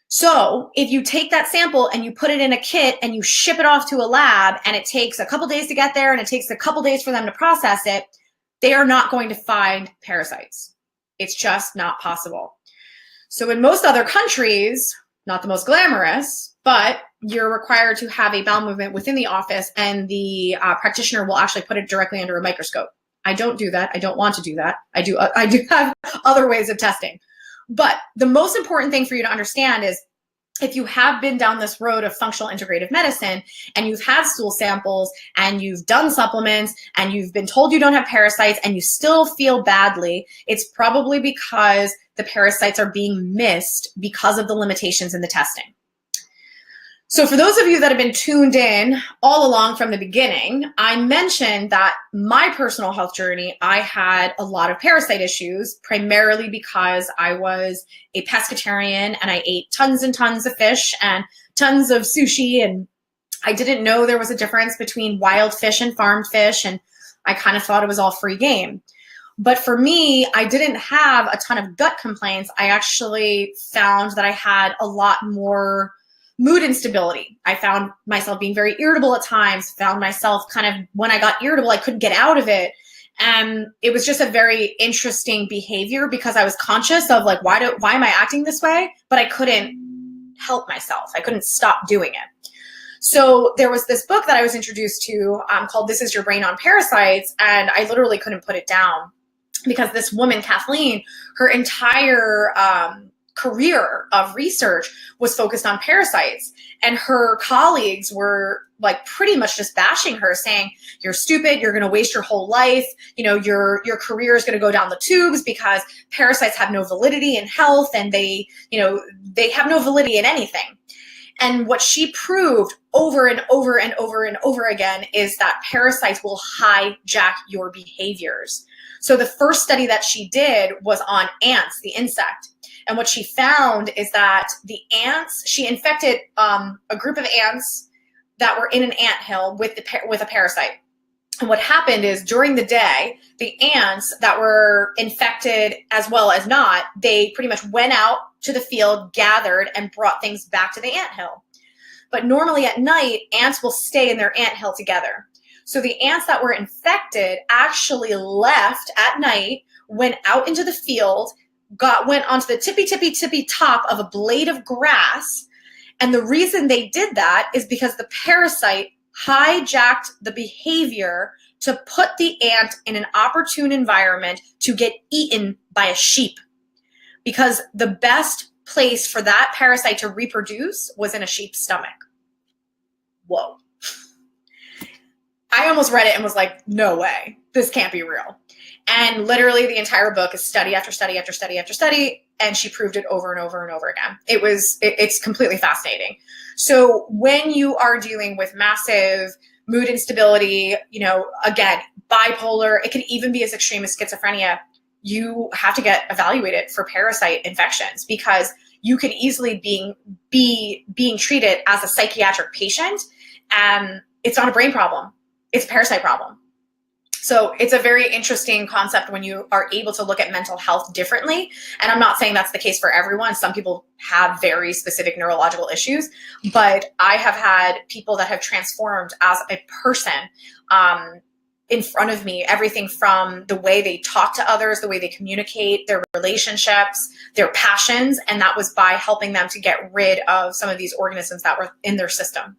So if you take that sample and you put it in a kit and you ship it off to a lab and it takes a couple days to get there and it takes a couple days for them to process it, they are not going to find parasites. It's just not possible. So in most other countries, not the most glamorous, but you're required to have a bowel movement within the office and the practitioner will actually put it directly under a microscope. I don't do that. I don't want to do that. I do have other ways of testing. But the most important thing for you to understand is if you have been down this road of functional integrative medicine and you've had stool samples and you've done supplements and you've been told you don't have parasites and you still feel badly, it's probably because the parasites are being missed because of the limitations in the testing. So for those of you that have been tuned in all along from the beginning, I mentioned that my personal health journey, I had a lot of parasite issues, primarily because I was a pescatarian and I ate tons and tons of fish and tons of sushi, and I didn't know there was a difference between wild fish and farmed fish, and I kind of thought it was all free game. But for me, I didn't have a ton of gut complaints. I actually found that I had a lot more mood instability. I found myself being very irritable at times, found myself kind of, when I got irritable, I couldn't get out of it. And it was just a very interesting behavior because I was conscious of like, why am I acting this way? But I couldn't help myself. I couldn't stop doing it. So there was this book that I was introduced to called This Is Your Brain on Parasites. And I literally couldn't put it down because this woman, Kathleen, her entire career of research was focused on parasites, and her colleagues were like pretty much just bashing her, saying, you're stupid, you're going to waste your whole life, you know, your career is going to go down the tubes because parasites have no validity in health, and they have no validity in anything. And what she proved over and over and over and over again is that parasites will hijack your behaviors. So the first study that she did was on ants, the insect. And what she found is that the ants, she infected a group of ants that were in an anthill with a parasite. And what happened is during the day, the ants that were infected as well as not, they pretty much went out to the field, gathered, and brought things back to the anthill. But normally at night, ants will stay in their anthill together. So the ants that were infected actually left at night, went out into the field, went onto the tippy top of a blade of grass. And the reason they did that is because the parasite hijacked the behavior to put the ant in an opportune environment to get eaten by a sheep. Because the best place for that parasite to reproduce was in a sheep's stomach. Whoa. I almost read it and was like, no way, this can't be real. And literally the entire book is study after study after study after study, and she proved it over and over and over again. It's completely fascinating. So when you are dealing with massive mood instability, again, bipolar, it can even be as extreme as schizophrenia, you have to get evaluated for parasite infections, because you could easily be being treated as a psychiatric patient, and it's not a brain problem, it's a parasite problem. So it's a very interesting concept when you are able to look at mental health differently. And I'm not saying that's the case for everyone. Some people have very specific neurological issues, but I have had people that have transformed as a person in front of me, everything from the way they talk to others, the way they communicate, their relationships, their passions. And that was by helping them to get rid of some of these organisms that were in their system.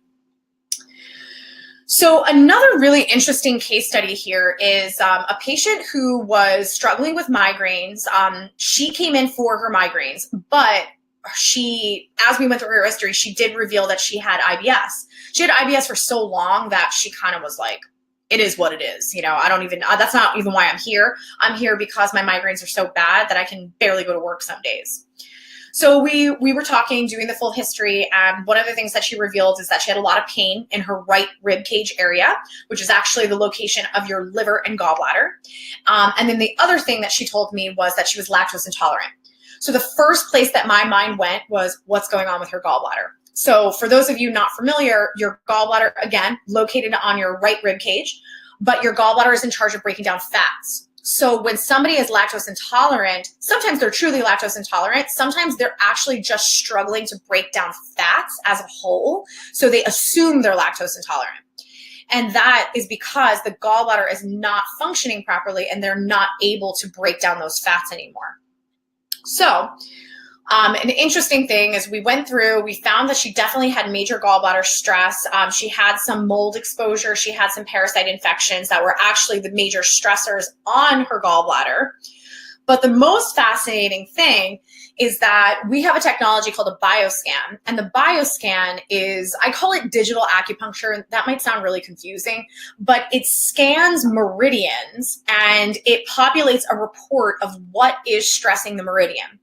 So another really interesting case study here is a patient who was struggling with migraines. She came in for her migraines, but as we went through her history, she did reveal that she had IBS. She had IBS for so long that she kind of was like, it is what it is. That's not even why I'm here. I'm here because my migraines are so bad that I can barely go to work some days. So we were talking, doing the full history, and one of the things that she revealed is that she had a lot of pain in her right rib cage area, which is actually the location of your liver and gallbladder. And then the other thing that she told me was that she was lactose intolerant. So the first place that my mind went was, what's going on with her gallbladder? So for those of you not familiar, your gallbladder, again, located on your right rib cage, but your gallbladder is in charge of breaking down fats. So when somebody is lactose intolerant, sometimes they're truly lactose intolerant. Sometimes they're actually just struggling to break down fats as a whole. So they assume they're lactose intolerant. And that is because the gallbladder is not functioning properly and they're not able to break down those fats anymore. So an interesting thing is we went through, we found that she definitely had major gallbladder stress. She had some mold exposure. She had some parasite infections that were actually the major stressors on her gallbladder. But the most fascinating thing is that we have a technology called a bioscan. And the bioscan is, I call it digital acupuncture. That might sound really confusing, but it scans meridians and it populates a report of what is stressing the meridian.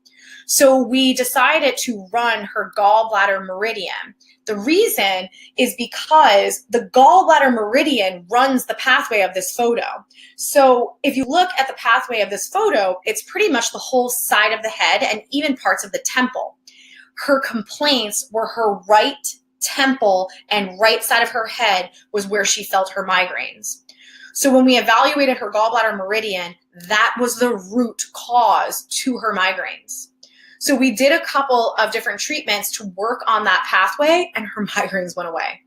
So we decided to run her gallbladder meridian. The reason is because the gallbladder meridian runs the pathway of this photo. So if you look at the pathway of this photo, it's pretty much the whole side of the head and even parts of the temple. Her complaints were her right temple and right side of her head was where she felt her migraines. So when we evaluated her gallbladder meridian, that was the root cause to her migraines. So we did a couple of different treatments to work on that pathway and her migraines went away.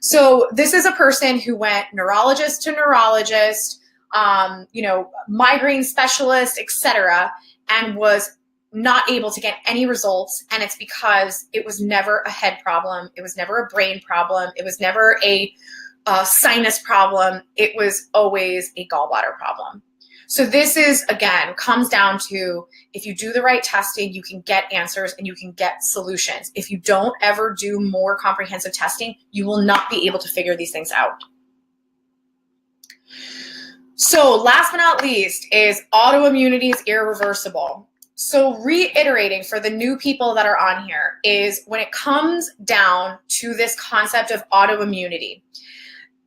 So this is a person who went neurologist to neurologist, migraine specialist, etc., and was not able to get any results. And it's because it was never a head problem. It was never a brain problem. It was never a sinus problem. It was always a gallbladder problem. So this is, again, comes down to if you do the right testing, you can get answers and you can get solutions. If you don't ever do more comprehensive testing, you will not be able to figure these things out. So last but not least is autoimmunity is irreversible. So reiterating for the new people that are on here is when it comes down to this concept of autoimmunity,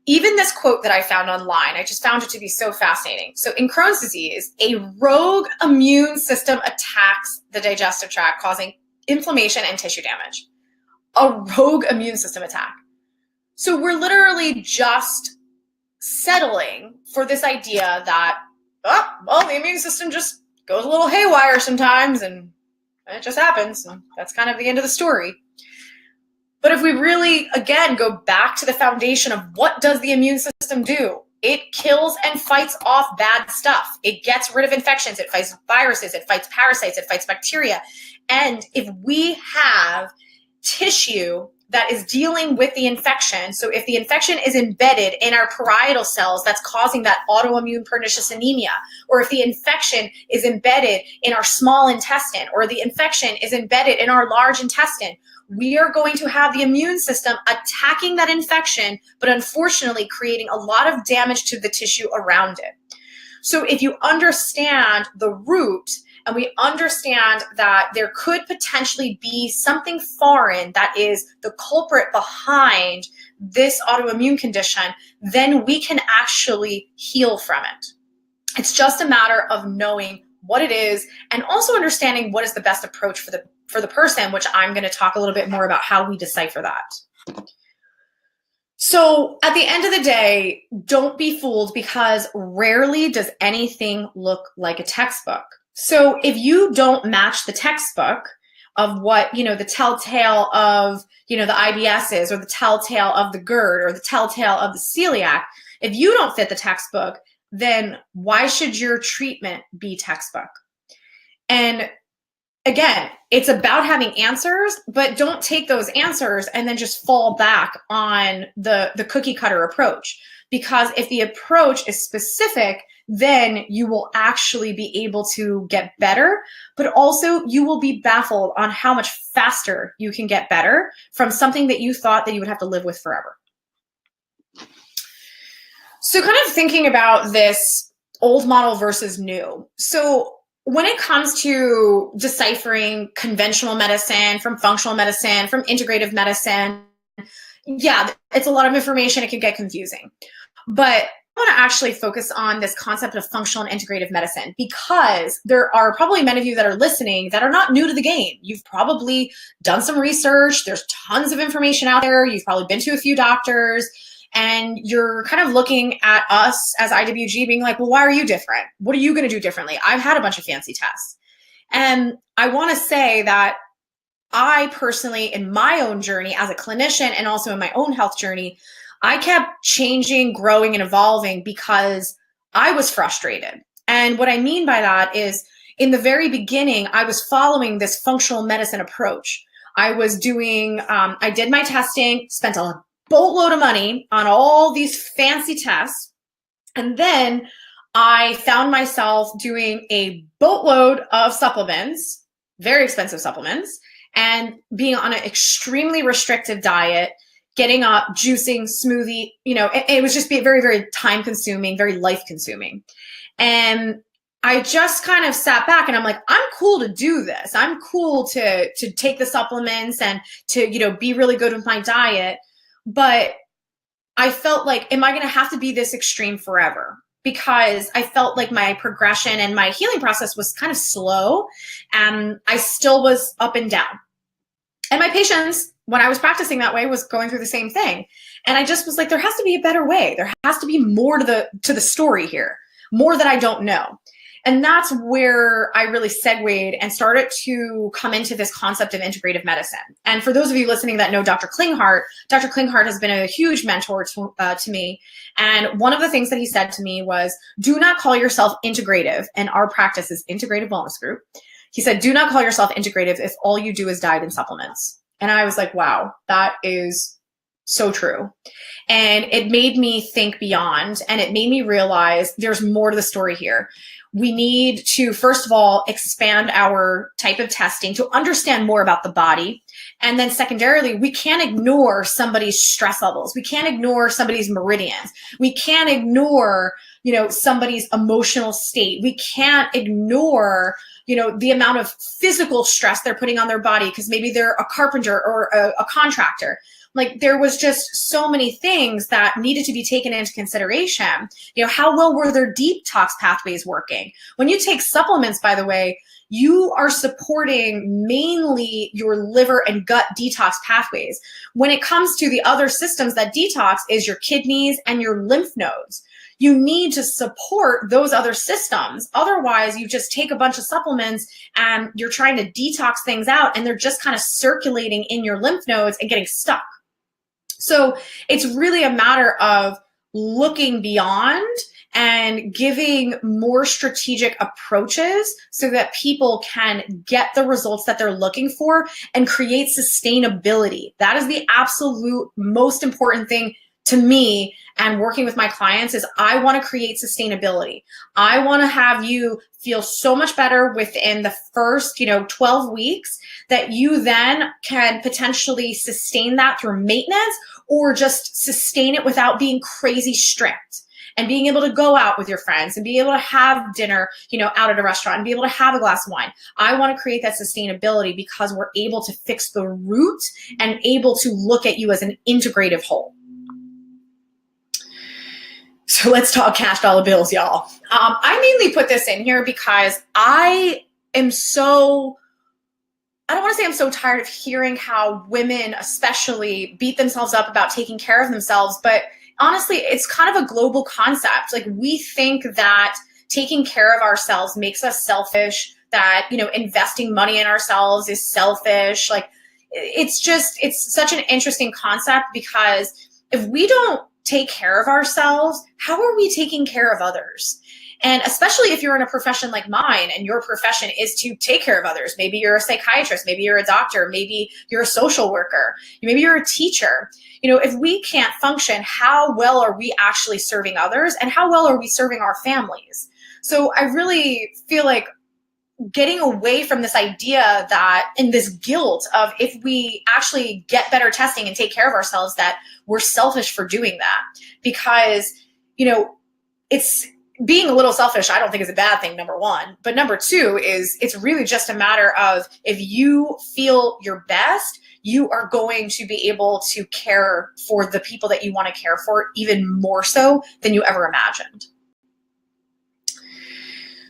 even this quote that I found online, I just found it to be so fascinating. So in Crohn's disease, a rogue immune system attacks the digestive tract, causing inflammation and tissue damage. A rogue immune system attack. So we're literally just settling for this idea that, the immune system just goes a little haywire sometimes and it just happens. And that's kind of the end of the story. But if we really, again, go back to the foundation of what does the immune system do? It kills and fights off bad stuff. It gets rid of infections. It fights viruses. It fights parasites. It fights bacteria. And if we have tissue that is dealing with the infection, so if the infection is embedded in our parietal cells that's causing that autoimmune pernicious anemia, or if the infection is embedded in our small intestine, or the infection is embedded in our large intestine, we are going to have the immune system attacking that infection, but unfortunately creating a lot of damage to the tissue around it. So if you understand the root, and we understand that there could potentially be something foreign that is the culprit behind this autoimmune condition, then we can actually heal from it. It's just a matter of knowing what it is and also understanding what is the best approach for the person, which I'm going to talk a little bit more about how we decipher that. So at the end of the day, don't be fooled because rarely does anything look like a textbook. So if you don't match the textbook of what, the telltale of, the IBS is, or the telltale of the GERD, or the telltale of the celiac, if you don't fit the textbook, then why should your treatment be textbook? And again, it's about having answers, but don't take those answers and then just fall back on the cookie cutter approach. Because if the approach is specific, then you will actually be able to get better, but also you will be baffled on how much faster you can get better from something that you thought that you would have to live with forever. So kind of thinking about this old model versus new. So when it comes to deciphering conventional medicine from functional medicine, from integrative medicine, yeah, it's a lot of information. It can get confusing. But I want to actually focus on this concept of functional and integrative medicine because there are probably many of you that are listening that are not new to the game. You've probably done some research. There's tons of information out there. You've probably been to a few doctors and you're kind of looking at us as IWG being like, well, why are you different? What are you going to do differently? I've had a bunch of fancy tests. And I want to say that I personally, in my own journey as a clinician and also in my own health journey, I kept changing, growing, and evolving because I was frustrated. And what I mean by that is in the very beginning, I was following this functional medicine approach. I was doing, I did my testing, spent a boatload of money on all these fancy tests. And then I found myself doing a boatload of supplements, very expensive supplements, and being on an extremely restrictive diet, getting up, juicing, smoothie, it was just very, very time consuming, very life consuming. And I just kind of sat back and I'm like, I'm cool to do this. I'm cool to take the supplements and to, be really good with my diet. But I felt like, am I going to have to be this extreme forever? Because I felt like my progression and my healing process was kind of slow, and I still was up and down. And my patients, when I was practicing that way, was going through the same thing. And I just was like, there has to be a better way. There has to be more to the story here, more that I don't know. And that's where I really segued and started to come into this concept of integrative medicine. And for those of you listening that know Dr. Klinghardt has been a huge mentor to me. And one of the things that he said to me was, do not call yourself integrative. And our practice is Integrative Wellness Group. He said, do not call yourself integrative if all you do is diet and supplements. And I was like, wow, that is so true. And it made me think beyond, and it made me realize there's more to the story here. We need to, first of all, expand our type of testing to understand more about the body. And then secondarily, we can't ignore somebody's stress levels. We can't ignore somebody's meridians. We can't ignore, somebody's emotional state. We can't ignore, the amount of physical stress they're putting on their body because maybe they're a carpenter or a contractor. Like, there was just so many things that needed to be taken into consideration. How well were their detox pathways working? When you take supplements, by the way, you are supporting mainly your liver and gut detox pathways. When it comes to the other systems that detox is your kidneys and your lymph nodes. You need to support those other systems. Otherwise, you just take a bunch of supplements and you're trying to detox things out, and they're just kind of circulating in your lymph nodes and getting stuck. So it's really a matter of looking beyond and giving more strategic approaches so that people can get the results that they're looking for and create sustainability. That is the absolute most important thing to me, and working with my clients, is I want to create sustainability. I want to have you feel so much better within the first, 12 weeks that you then can potentially sustain that through maintenance, or just sustain it without being crazy strict, and being able to go out with your friends and be able to have dinner, out at a restaurant and be able to have a glass of wine. I want to create that sustainability because we're able to fix the root and able to look at you as an integrative whole. So let's talk cash dollar bills, y'all. I mainly put this in here because I don't want to say I'm so tired of hearing how women especially beat themselves up about taking care of themselves, but honestly, it's kind of a global concept. Like, we think that taking care of ourselves makes us selfish, that, investing money in ourselves is selfish. Like, it's such an interesting concept, because if we don't take care of ourselves, how are we taking care of others? And especially if you're in a profession like mine and your profession is to take care of others. Maybe you're a psychiatrist, maybe you're a doctor, maybe you're a social worker, maybe you're a teacher. If we can't function, how well are we actually serving others, and how well are we serving our families? So I really feel like getting away from this idea that, and this guilt of, if we actually get better testing and take care of ourselves, that we're selfish for doing that. Because, it's being a little selfish, I don't think is a bad thing, number one. But number two is, it's really just a matter of, if you feel your best, you are going to be able to care for the people that you want to care for even more so than you ever imagined.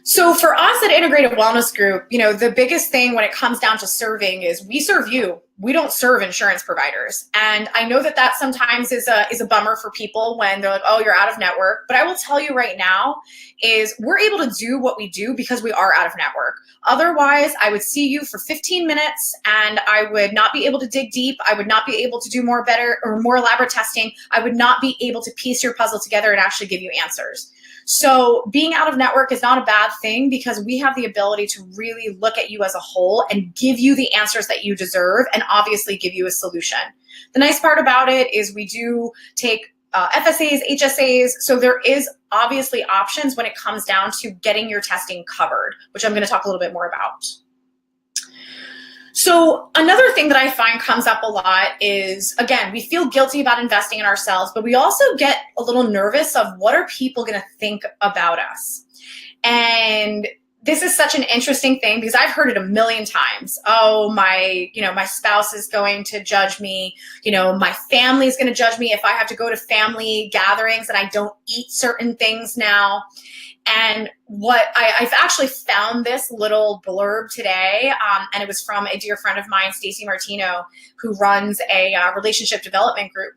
So for us at Integrative Wellness Group, the biggest thing when it comes down to serving is, we serve you. We don't serve insurance providers. And I know that sometimes is a bummer for people when they're like, oh, you're out of network. But I will tell you right now is, we're able to do what we do because we are out of network. Otherwise, I would see you for 15 minutes and I would not be able to dig deep. I would not be able to do more elaborate testing. I would not be able to piece your puzzle together and actually give you answers. So being out of network is not a bad thing, because we have the ability to really look at you as a whole and give you the answers that you deserve, and obviously give you a solution. The nice part about it is we do take FSAs, HSAs, so there is obviously options when it comes down to getting your testing covered, which I'm going to talk a little bit more about. So another thing that I find comes up a lot is, again, we feel guilty about investing in ourselves, but we also get a little nervous of, what are people going to think about us? And this is such an interesting thing because I've heard it a million times. Oh, my spouse is going to judge me. My family is going to judge me if I have to go to family gatherings and I don't eat certain things now. And what I've actually found this little blurb today, and it was from a dear friend of mine, Stacey Martino, who runs a relationship development group.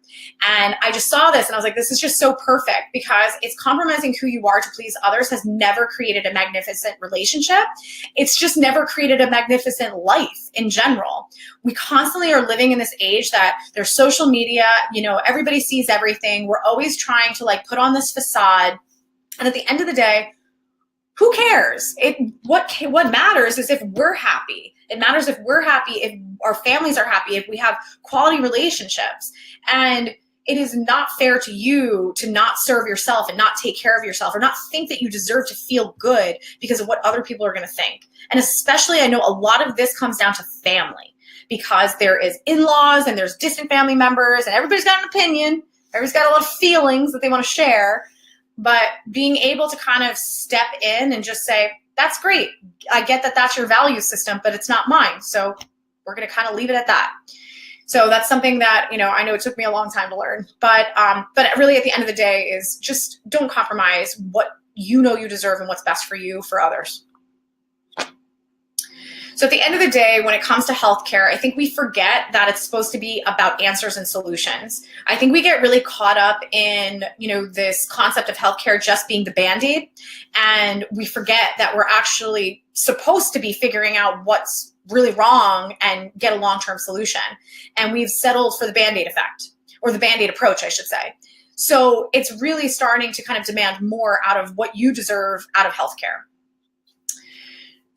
And I just saw this and I was like, this is just so perfect, because it's compromising who you are to please others has never created a magnificent relationship. It's just never created a magnificent life in general. We constantly are living in this age that there's social media, everybody sees everything. We're always trying to put on this facade. And at the end of the day, who cares? What matters is if we're happy. It matters if we're happy, if our families are happy, if we have quality relationships. And it is not fair to you to not serve yourself and not take care of yourself, or not think that you deserve to feel good because of what other people are going to think. And especially, I know a lot of this comes down to family, because there is in-laws and there's distant family members, and everybody's got an opinion. Everybody's got a lot of feelings that they want to share. But being able to kind of step in and just say, that's great. I get that that's your value system, but it's not mine. So we're going to kind of leave it at that. So that's something that, I know it took me a long time to learn, but really at the end of the day is just don't compromise what you deserve and what's best for you for others. So at the end of the day, when it comes to healthcare, I think we forget that it's supposed to be about answers and solutions. I think we get really caught up in, this concept of healthcare just being the Band-Aid, and we forget that we're actually supposed to be figuring out what's really wrong and get a long-term solution. And we've settled for the Band-Aid effect, or the Band-Aid approach, I should say. So it's really starting to kind of demand more out of what you deserve out of healthcare.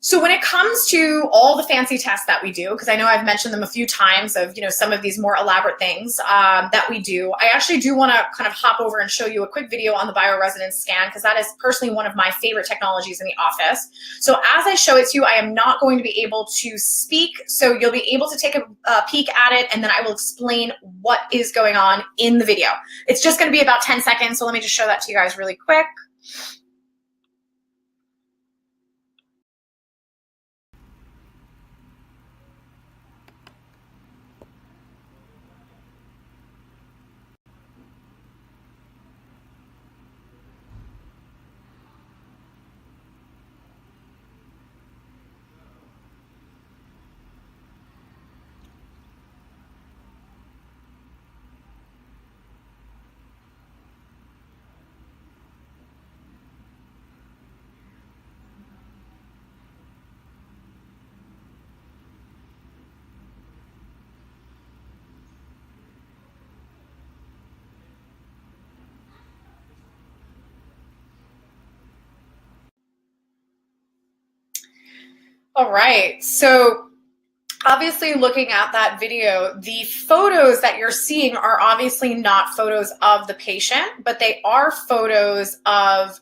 So when it comes to all the fancy tests that we do, because I know I've mentioned them a few times of, some of these more elaborate things that we do, I actually do want to kind of hop over and show you a quick video on the bioresonance scan, because that is personally one of my favorite technologies in the office. So as I show it to you, I am not going to be able to speak, so you'll be able to take a peek at it, and then I will explain what is going on in the video. It's just going to be about 10 seconds, so let me just show that to you guys really quick. All right, so obviously looking at that video, the photos that you're seeing are obviously not photos of the patient, but they are photos of,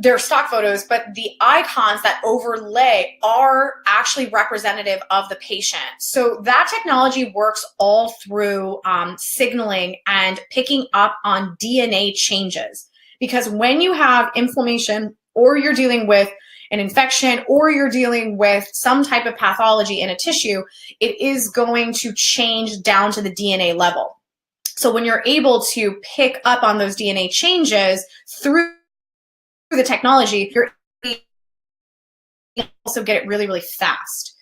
they're stock photos, but the icons that overlay are actually representative of the patient. So that technology works all through signaling and picking up on DNA changes. Because when you have inflammation, or you're dealing with an infection, or you're dealing with some type of pathology in a tissue, it is going to change down to the DNA level. So when you're able to pick up on those DNA changes through the technology, you're able to also get it really, really fast.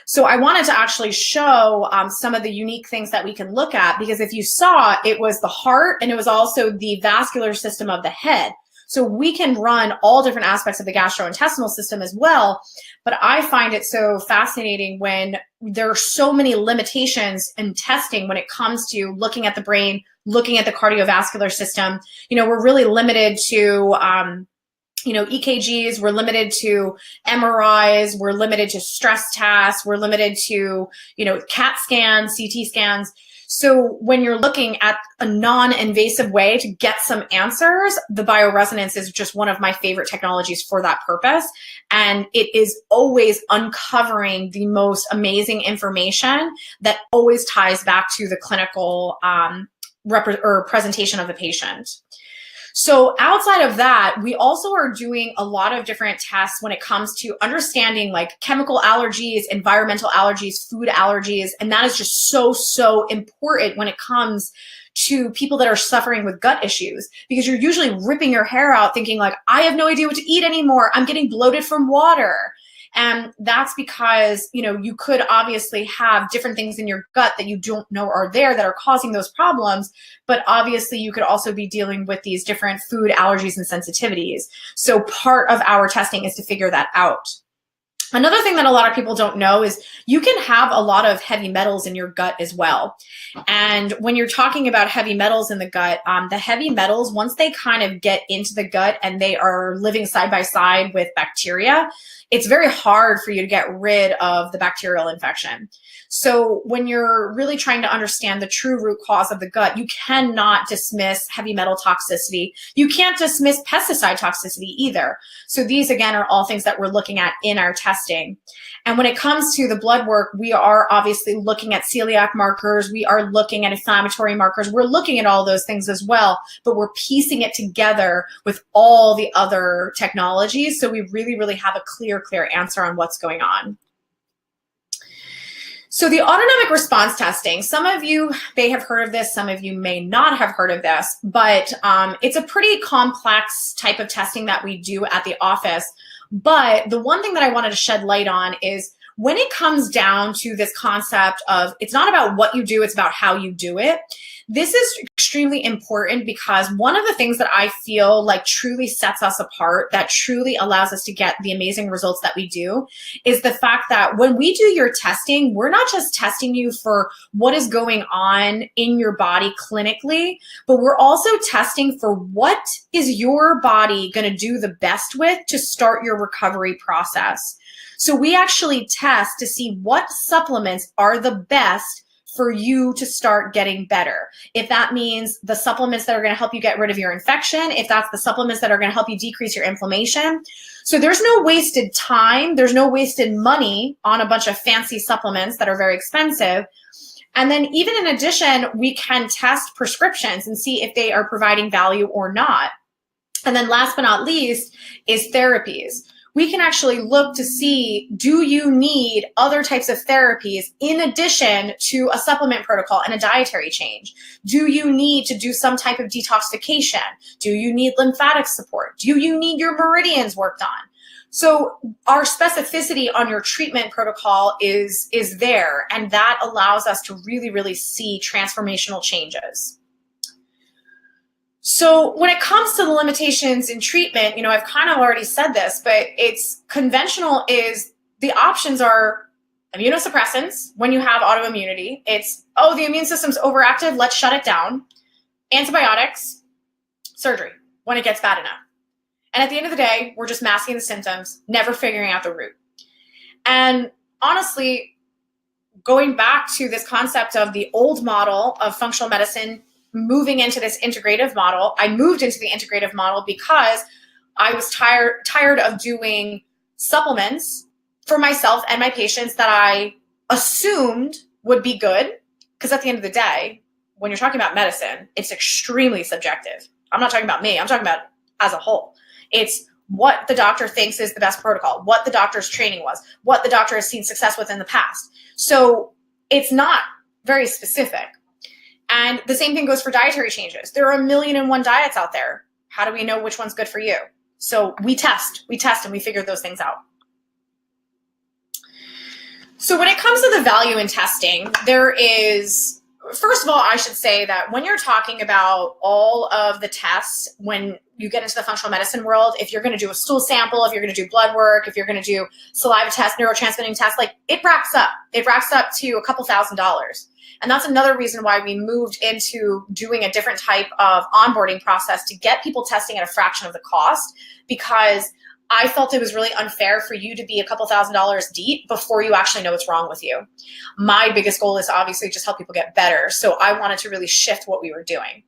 So I wanted to actually show some of the unique things that we can look at, because if you saw, it was the heart and it was also the vascular system of the head. So we can run all different aspects of the gastrointestinal system as well. But I find it so fascinating when there are so many limitations in testing when it comes to looking at the brain, looking at the cardiovascular system. We're really limited to, EKGs, we're limited to MRIs, we're limited to stress tests, we're limited to, CAT scans, CT scans. So when you're looking at a non-invasive way to get some answers, the bioresonance is just one of my favorite technologies for that purpose. And it is always uncovering the most amazing information that always ties back to the clinical presentation of the patient. So outside of that, we also are doing a lot of different tests when it comes to understanding like chemical allergies, environmental allergies, food allergies. And that is just so, so important when it comes to people that are suffering with gut issues, because you're usually ripping your hair out thinking like, I have no idea what to eat anymore. I'm getting bloated from water. And that's because, you could obviously have different things in your gut that you don't know are there that are causing those problems. But obviously you could also be dealing with these different food allergies and sensitivities. So part of our testing is to figure that out. Another thing that a lot of people don't know is you can have a lot of heavy metals in your gut as well. And when you're talking about heavy metals in the gut, the heavy metals, once they kind of get into the gut and they are living side by side with bacteria, it's very hard for you to get rid of the bacterial infection. So when you're really trying to understand the true root cause of the gut, you cannot dismiss heavy metal toxicity. You can't dismiss pesticide toxicity either. So these, again, are all things that we're looking at in our testing. And when it comes to the blood work, we are obviously looking at celiac markers. We are looking at inflammatory markers. We're looking at all those things as well, but we're piecing it together with all the other technologies. So we really, really have a clear answer on what's going on. So the autonomic response testing, some of you may have heard of this, some of you may not have heard of this, but it's a pretty complex type of testing that we do at the office. But the one thing that I wanted to shed light on is when it comes down to this concept of it's not about what you do, it's about how you do it. This is extremely important because one of the things that I feel like truly sets us apart, that truly allows us to get the amazing results that we do, is the fact that when we do your testing, we're not just testing you for what is going on in your body clinically, but we're also testing for what is your body going to do the best with to start your recovery process. So we actually test to see what supplements are the best for you to start getting better. If that means the supplements that are going to help you get rid of your infection, if that's the supplements that are going to help you decrease your inflammation. So there's no wasted time. There's no wasted money on a bunch of fancy supplements that are very expensive. And then even in addition, we can test prescriptions and see if they are providing value or not. And then last but not least is therapies. We can actually look to see, do you need other types of therapies in addition to a supplement protocol and a dietary change? Do you need to do some type of detoxification? Do you need lymphatic support? Do you need your meridians worked on? So our specificity on your treatment protocol is there, and that allows us to really, really see transformational changes. So when it comes to the limitations in treatment, I've kind of already said this, but it's conventional is the options are immunosuppressants when you have autoimmunity. It's, oh, the immune system's overactive, let's shut it down. Antibiotics, surgery when it gets bad enough. And at the end of the day, we're just masking the symptoms, never figuring out the root. And honestly, going back to this concept of the old model of functional medicine, moving into this integrative model, I moved into the integrative model because I was tired of doing supplements for myself and my patients that I assumed would be good. Because at the end of the day, when you're talking about medicine, it's extremely subjective. I'm not talking about me. I'm talking about as a whole. It's what the doctor thinks is the best protocol, what the doctor's training was, what the doctor has seen success with in the past. So it's not very specific. And the same thing goes for dietary changes. There are 1,000,001 diets out there. How do we know which one's good for you? So we test and we figure those things out. So when it comes to the value in testing, there is, first of all, I should say that when you're talking about all of the tests, when you get into the functional medicine world, if you're going to do a stool sample, if you're going to do blood work, if you're going to do saliva test, neurotransmitting test, like it racks up. It racks up to a couple $1,000s. And that's another reason why we moved into doing a different type of onboarding process to get people testing at a fraction of the cost, because I felt it was really unfair for you to be a couple $1,000s deep before you actually know what's wrong with you. My biggest goal is to obviously just help people get better. So I wanted to really shift what we were doing.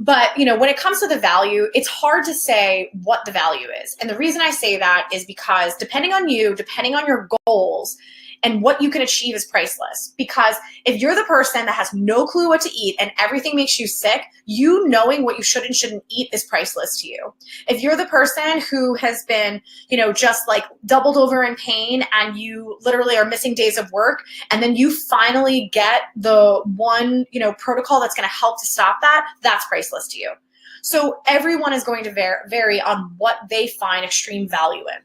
But, when it comes to the value, it's hard to say what the value is. And the reason I say that is because depending on you, depending on your goals, and what you can achieve is priceless. Because if you're the person that has no clue what to eat and everything makes you sick, you knowing what you should and shouldn't eat is priceless to you. If you're the person who has been, just like doubled over in pain and you literally are missing days of work, and then you finally get the one, protocol that's going to help to stop that, that's priceless to you. So everyone is going to vary on what they find extreme value in.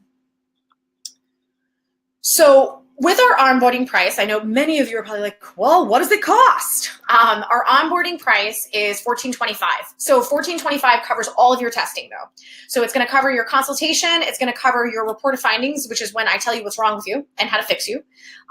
So with our onboarding price, I know many of you are probably like, well, what does it cost? Our onboarding price is $14.25. So $14.25 covers all of your testing though. So it's going to cover your consultation. It's going to cover your report of findings, which is when I tell you what's wrong with you and how to fix you.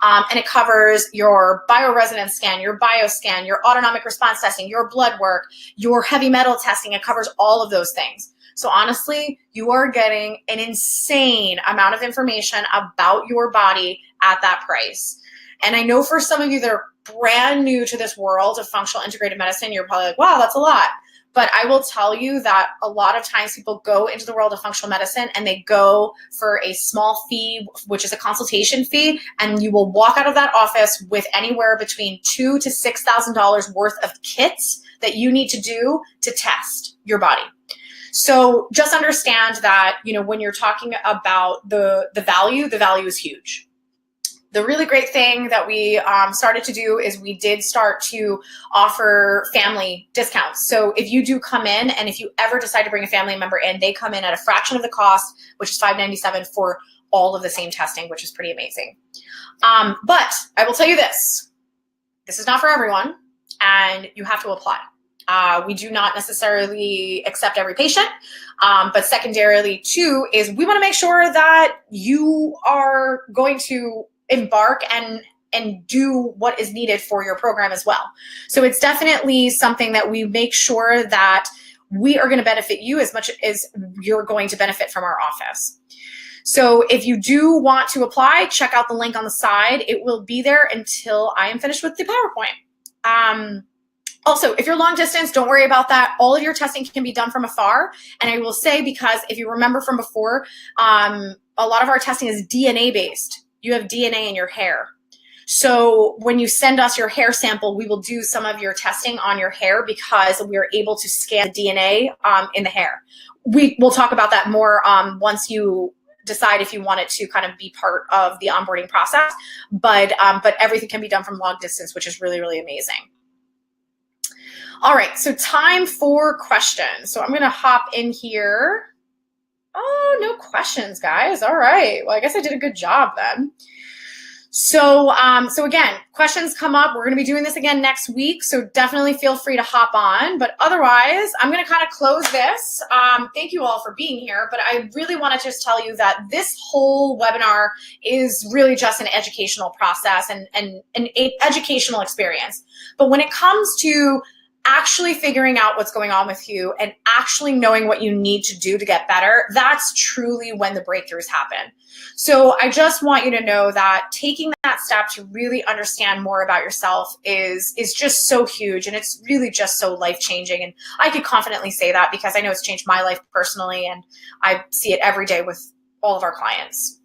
And it covers your bioresonance scan, your bioscan, your autonomic response testing, your blood work, your heavy metal testing. It covers all of those things. So honestly, you are getting an insane amount of information about your body at that price. And I know for some of you that are brand new to this world of functional integrative medicine, you're probably like, wow, that's a lot. But I will tell you that a lot of times people go into the world of functional medicine and they go for a small fee, which is a consultation fee, and you will walk out of that office with anywhere between $2,000 to $6,000 worth of kits that you need to do to test your body. So just understand that, when you're talking about the value is huge. The really great thing that we started to do is we did start to offer family discounts. So if you do come in, and if you ever decide to bring a family member in, they come in at a fraction of the cost, which is $597 for all of the same testing, which is pretty amazing. But I will tell you this is not for everyone, and you have to apply. We do not necessarily accept every patient, but secondarily too is we want to make sure that you are going to embark and do what is needed for your program as well. So it's definitely something that we make sure that we are going to benefit you as much as you're going to benefit from our office. So if you do want to apply, check out the link on the side. It will be there until I am finished with the PowerPoint. Also, if you're long distance, don't worry about that. All of your testing can be done from afar. And I will say, because if you remember from before, a lot of our testing is DNA based. You have DNA in your hair. So when you send us your hair sample, we will do some of your testing on your hair because we are able to scan the DNA in the hair. We'll talk about that more once you decide if you want it to kind of be part of the onboarding process. But everything can be done from long distance, which is really, really amazing. All right, so time for questions. So I'm going to hop in here. Oh, no questions, guys. All right. Well, I guess I did a good job then. So again, questions come up. We're going to be doing this again next week. So definitely feel free to hop on. But otherwise, I'm going to kind of close this. Thank you all for being here. But I really want to just tell you that this whole webinar is really just an educational process and an educational experience. But when it comes to actually figuring out what's going on with you and actually knowing what you need to do to get better, that's truly when the breakthroughs happen. So I just want you to know that taking that step to really understand more about yourself is just so huge, and it's really just so life-changing. And I could confidently say that because I know it's changed my life personally, and I see it every day with all of our clients.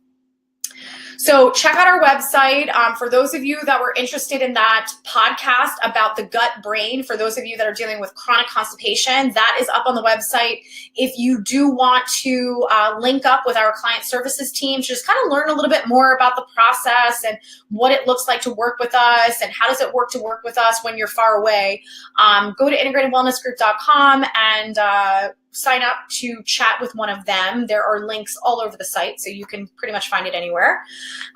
So check out our website. For those of you that were interested in that podcast about the gut brain, for those of you that are dealing with chronic constipation, that is up on the website. If you do want to link up with our client services team to just kind of learn a little bit more about the process and what it looks like to work with us and how does it work to work with us when you're far away, go to integrativewellnessgroup.com and sign up to chat with one of them. There are links all over the site, so you can pretty much find it anywhere.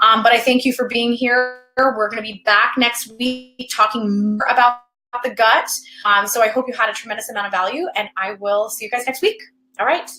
But I thank you for being here. We're going to be back next week talking more about the gut. So I hope you had a tremendous amount of value, and I will see you guys next week. All right.